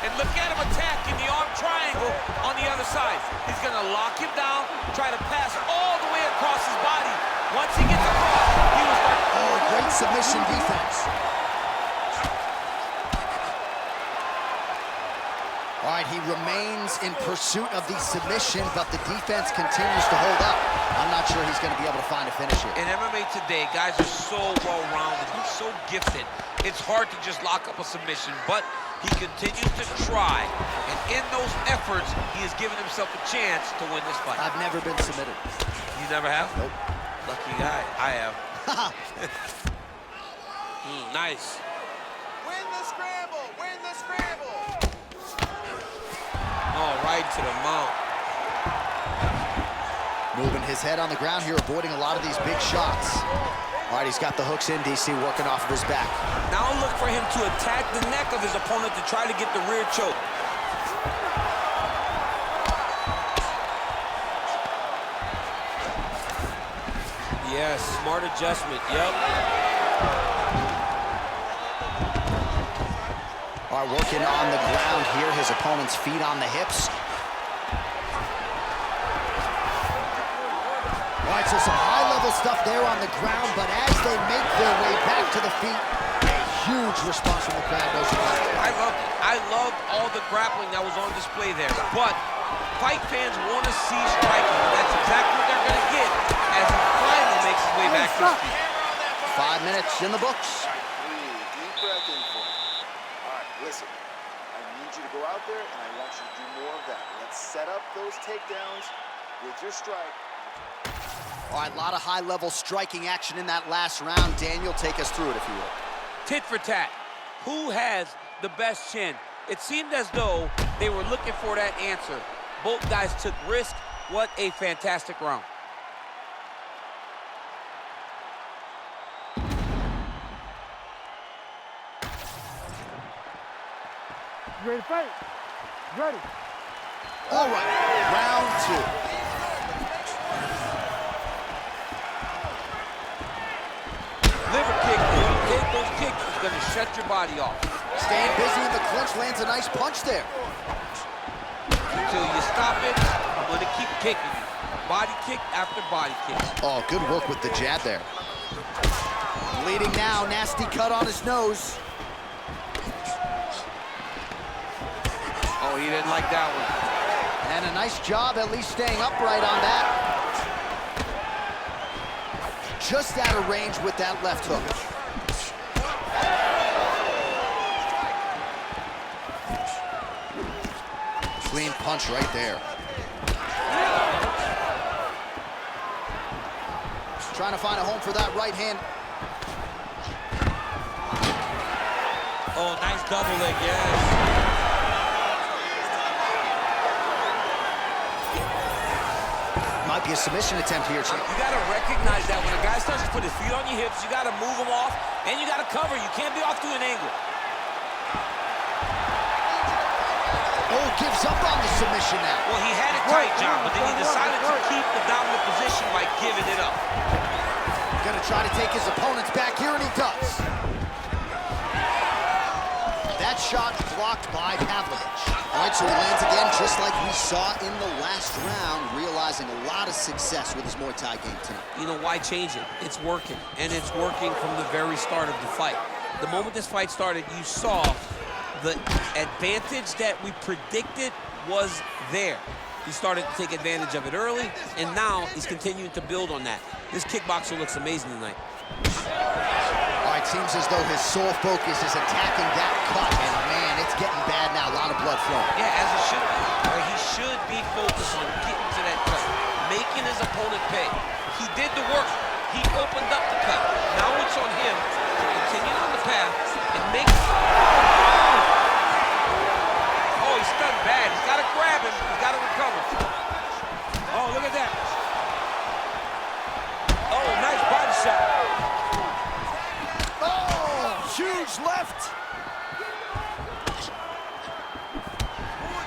And look at him attacking the arm triangle on the other side. He's going to lock him down, try to pass all the way across his body. Once he gets across, he will start... Oh, great submission defense. All right, he remains in pursuit of the submission, but the defense continues to hold up. I'm not sure he's going to be able to find a finish here. In MMA today, guys are so well-rounded. He's so gifted. It's hard to just lock up a submission, but he continues to try. And in those efforts, he has given himself a chance to win this fight. I've never been submitted. You never have? Nope. Lucky guy. I have. Nice. Win the scramble. Win the scramble. Oh, right to the mount. Moving his head on the ground here, avoiding a lot of these big shots. All right, he's got the hooks in, DC, working off of his back. Now look for him to attack the neck of his opponent to try to get the rear choke. Yes, smart adjustment, yep. All right, working on the ground here, his opponent's feet on the hips. All right, so some high-level stuff there on the ground, but as they make their way back to the feet, a huge response from the crowd. No surprise. I loved it. I loved all the grappling that was on display there. But fight fans want to see striking. That's exactly what they're going to get as he finally makes his way back to his feet. 5 minutes in the books. Breathe, deep breath in for me. All right, listen. I need you to go out there, and I want you to do more of that. Let's set up those takedowns with your strike. All right, a lot of high-level striking action in that last round. Daniel, take us through it, if you will. Tit for tat. Who has the best chin? It seemed as though they were looking for that answer. Both guys took risk. What a fantastic round. You ready to fight? Ready. All right, round 2. Liver kick, when you take those kicks, it's gonna shut your body off. Staying busy in the clinch, lands a nice punch there. Until you stop it, I'm gonna keep kicking you. Body kick after body kick. Oh, good work with the jab there. Bleeding now, nasty cut on his nose. Oh, he didn't like that one. And a nice job at least staying upright on that. Just out of range with that left hook. Clean punch right there. Trying to find a home for that right hand. Oh, nice double leg, yes. Might be a submission attempt here, Chief. You gotta recognize that when a guy starts to put his feet on your hips, you gotta move him off, and you gotta cover. You can't be off to an angle. Oh, gives up on the submission now. Well, he had it tight, John, but then he decided to keep the dominant position by giving it up. Gonna try to take his opponents back here, and he does. That shot blocked by Pavlovich. All right, so he lands again, just like we saw in the last round, realizing a lot of success with his Muay Thai game tonight. You know, why change it? It's working, and it's working from the very start of the fight. The moment this fight started, you saw the advantage that we predicted was there. He started to take advantage of it early, and now he's continuing to build on that. This kickboxer looks amazing tonight. All right, seems as though his sole focus is attacking that cut, and man, it's getting bad now. A lot of blood flowing. Yeah, as it should be. Right? He should be focused on getting to that cut, making his opponent pay. He did the work. He opened up the cut. Now it's on him to continue on the path and make... Oh, he's stunned bad. He's got to grab him. He's got to recover. Oh, look at that. Oh, nice body shot. Huge left.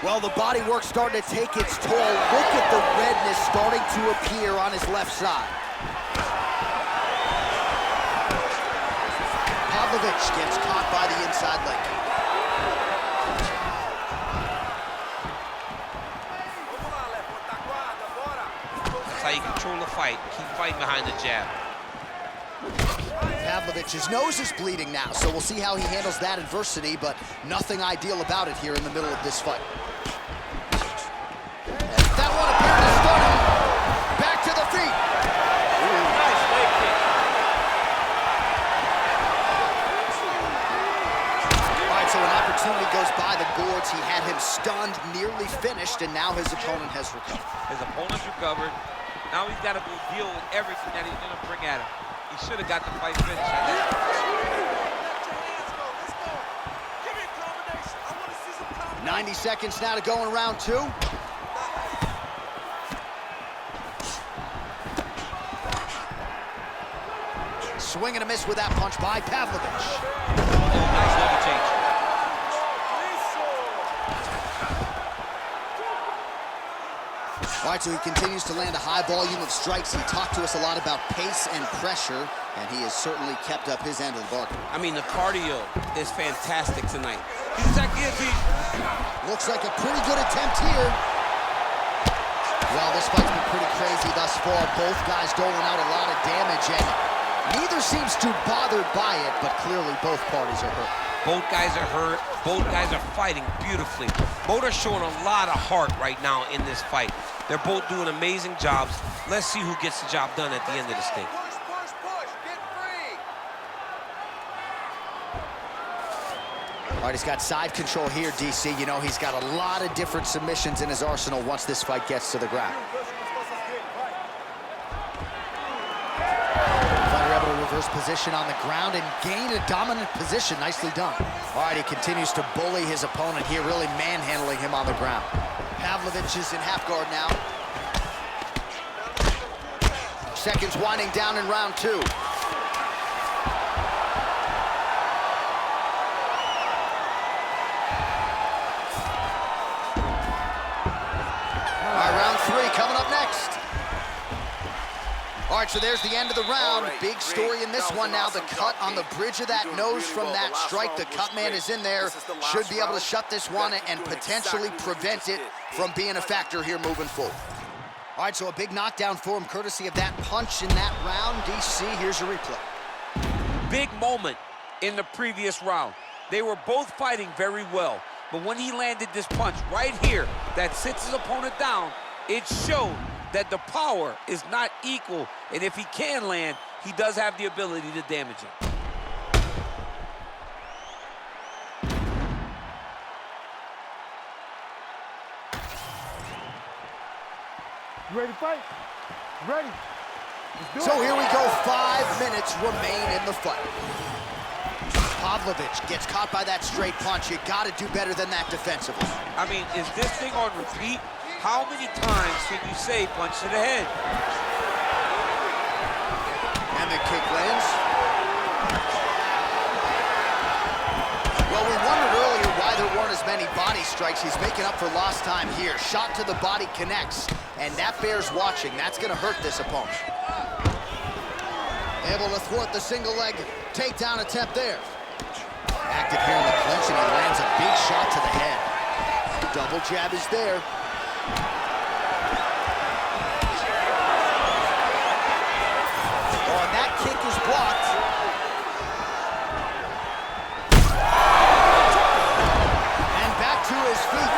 Well, the body work starting to take its toll. Look at the redness starting to appear on his left side. Pavlovich gets caught by the inside leg. That's how you control the fight. Keep fighting behind the jab. Pavlovich's nose is bleeding now, so we'll see how he handles that adversity, but nothing ideal about it here in the middle of this fight. That one appeared to stun him. Back to the feet. Ooh, nice leg kick. All right, so an opportunity goes by the boards. He had him stunned, nearly finished, and now his opponent has recovered. His opponent's recovered. Now he's got to go deal with everything that he's going to bring at him. He should have got the fight finished. 90 seconds now to go in round 2. Swing and a miss with that punch by Pavlovich. Oh, nice level change. All right, so he continues to land a high volume of strikes. He talked to us a lot about pace and pressure, and he has certainly kept up his end of the bargain. I mean, the cardio is fantastic tonight. He's that guillotine. Looks like a pretty good attempt here. Well, this fight's been pretty crazy thus far. Both guys doling out a lot of damage, and neither seems too bothered by it, but clearly both parties are hurt. Both guys are hurt. Both guys are fighting beautifully. Both are showing a lot of heart right now in this fight. They're both doing amazing jobs. Let's see who gets the job done at the end of this thing. Push, push, push. Get free. All right, he's got side control here, DC. You know, he's got a lot of different submissions in his arsenal once this fight gets to the ground. Fighter able to reverse position on the ground and gain a dominant position. Nicely done. All right, he continues to bully his opponent here, really manhandling him on the ground. Pavlovich is in half guard now. Seconds winding down in round 2. 3 coming up next. All right, so there's the end of the round. Big story in this one now. The cut on the bridge of that nose from that strike. The cut man is in there. Should be able to shut this one and potentially prevent it from being a factor here moving forward. All right, so a big knockdown for him, courtesy of that punch in that round. DC, here's your replay. Big moment in the previous round. They were both fighting very well, but when he landed this punch right here that sits his opponent down, it showed that the power is not equal, and if he can land, he does have the ability to damage it. You ready to fight? Ready. So here we go, 5 minutes remain in the fight. Pavlovich gets caught by that straight punch. You gotta do better than that defensively. I mean, is this thing on repeat? How many times can you say punch to the head? And the kick lands. Well, we wondered earlier why there weren't as many body strikes. He's making up for lost time here. Shot to the body connects, and that bears watching. That's gonna hurt this opponent. Able to thwart the single leg takedown attempt there. Active here in the clinch, and he lands a big shot to the head. Double jab is there. Oh, and that kick is blocked. And back to his feet.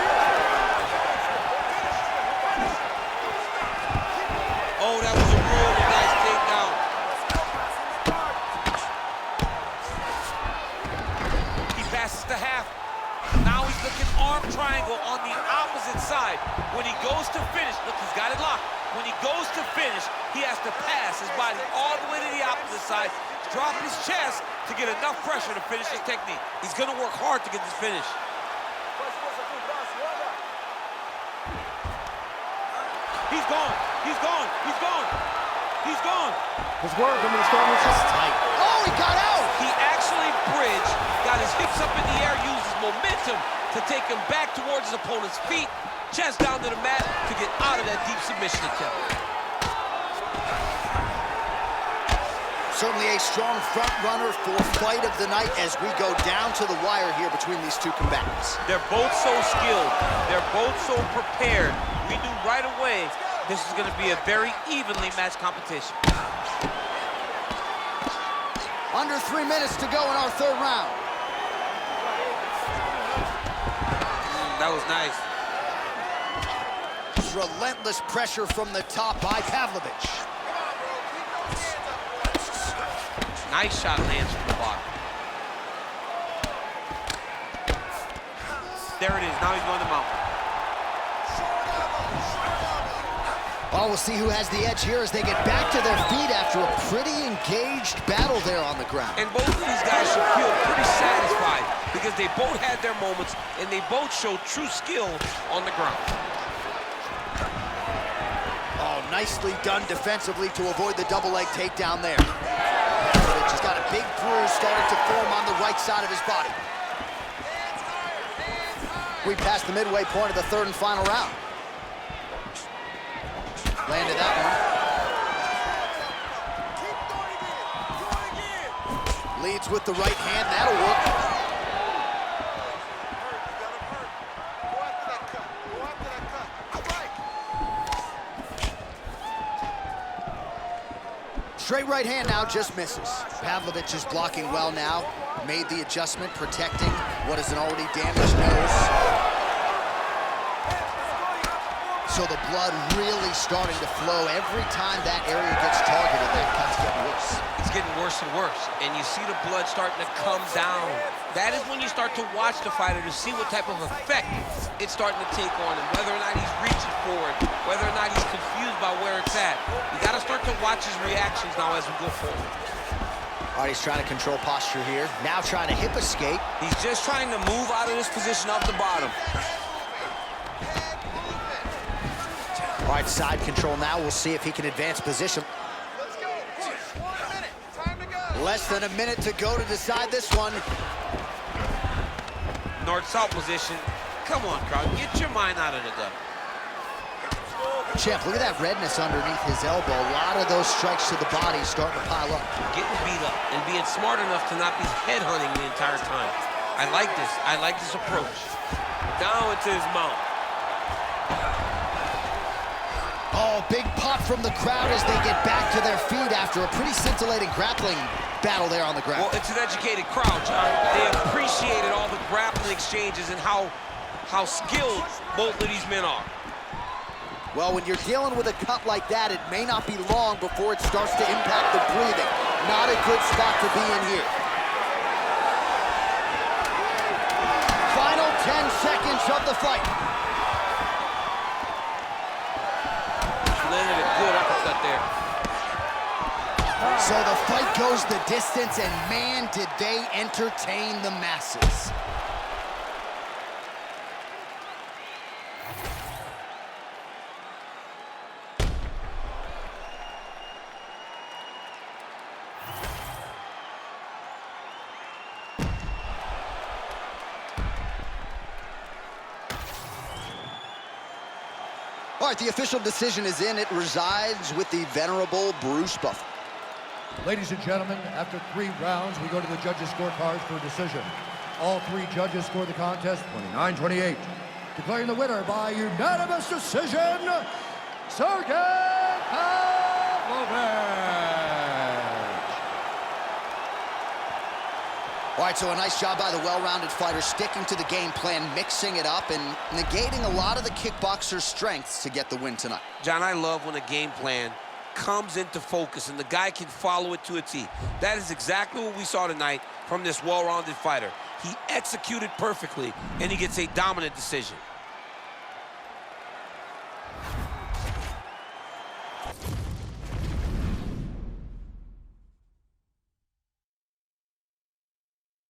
Oh, that was a really nice takedown. He passes the half. Now he's looking arm triangle on the opposite side. When he goes to finish, look, he's got it locked. When he goes to finish, he has to pass his body all the way to the opposite side, drop his chest to get enough pressure to finish his technique. He's gonna work hard to get this finish. He's gone, he's gone, he's gone, he's gone. Let's work. I'm gonna start with That's tight. Oh, he got out! He actually bridged, got his hips up in the air, used his momentum to take him back towards his opponent's feet, chest down to the mat to get out of that deep submission attempt. Certainly a strong front runner for fight of the night as we go down to the wire here between these two combatants. They're both so skilled. They're both so prepared. We knew right away this is going to be a very evenly matched competition. Under 3 minutes to go in our third round. That was nice. Relentless pressure from the top by Pavlovich. Nice shot lands from the bottom. There it is. Now he's going to mount. Oh, we'll see who has the edge here as they get back to their feet after a pretty engaged battle there on the ground. And both of these guys should feel pretty satisfied because they both had their moments and they both showed true skill on the ground. Oh, nicely done defensively to avoid the double leg takedown there. Pavlovich has got a big bruise starting to form on the right side of his body. We passed the midway point of the third and final round. Landed that one. Leads with the right hand, that'll work. Straight right hand now, just misses. Pavlovich is blocking well now. Made the adjustment, protecting what is an already damaged nose. So the blood really starting to flow. Every time that area gets targeted, that cut's getting worse. It's getting worse and worse, and you see the blood starting to come down. That is when you start to watch the fighter to see what type of effect it's starting to take on him, whether or not he's reaching forward, whether or not he's confused by where it's at. You got to start to watch his reactions now as we go forward. All right, he's trying to control posture here. Now trying to hip escape. He's just trying to move out of this position off the bottom. All right, side control now. We'll see if he can advance position. Let's go. 1 minute. Time to go. Less than a minute to go to decide this one. North-south position. Come on, crowd. Get your mind out of the gutter. Champ, look at that redness underneath his elbow. A lot of those strikes to the body starting to pile up. Getting beat up and being smart enough to not be headhunting the entire time. I like this. I like this approach. Down into his mount. Oh, big pop from the crowd as they get back to their feet after a pretty scintillating grappling battle there on the ground. Well, it's an educated crowd, John. They appreciated all the grappling exchanges and how skilled both of these men are. Well, when you're dealing with a cut like that, it may not be long before it starts to impact the breathing. Not a good spot to be in here. Final 10 seconds of the fight. Landed a good uppercut there. So the fight goes the distance, and man, did they entertain the masses. All right, the official decision is in. It resides with the venerable Bruce Buffer. Ladies and gentlemen, after 3 rounds, we go to the judges' scorecards for a decision. All 3 judges scored the contest 29-28. Declaring the winner by unanimous decision, Sergei Pavlovich. All right, so a nice job by the well-rounded fighter, sticking to the game plan, mixing it up, and negating a lot of the kickboxer's strengths to get the win tonight. John, I love when a game plan comes into focus and the guy can follow it to a T. That is exactly what we saw tonight from this well-rounded fighter. He executed perfectly, and he gets a dominant decision.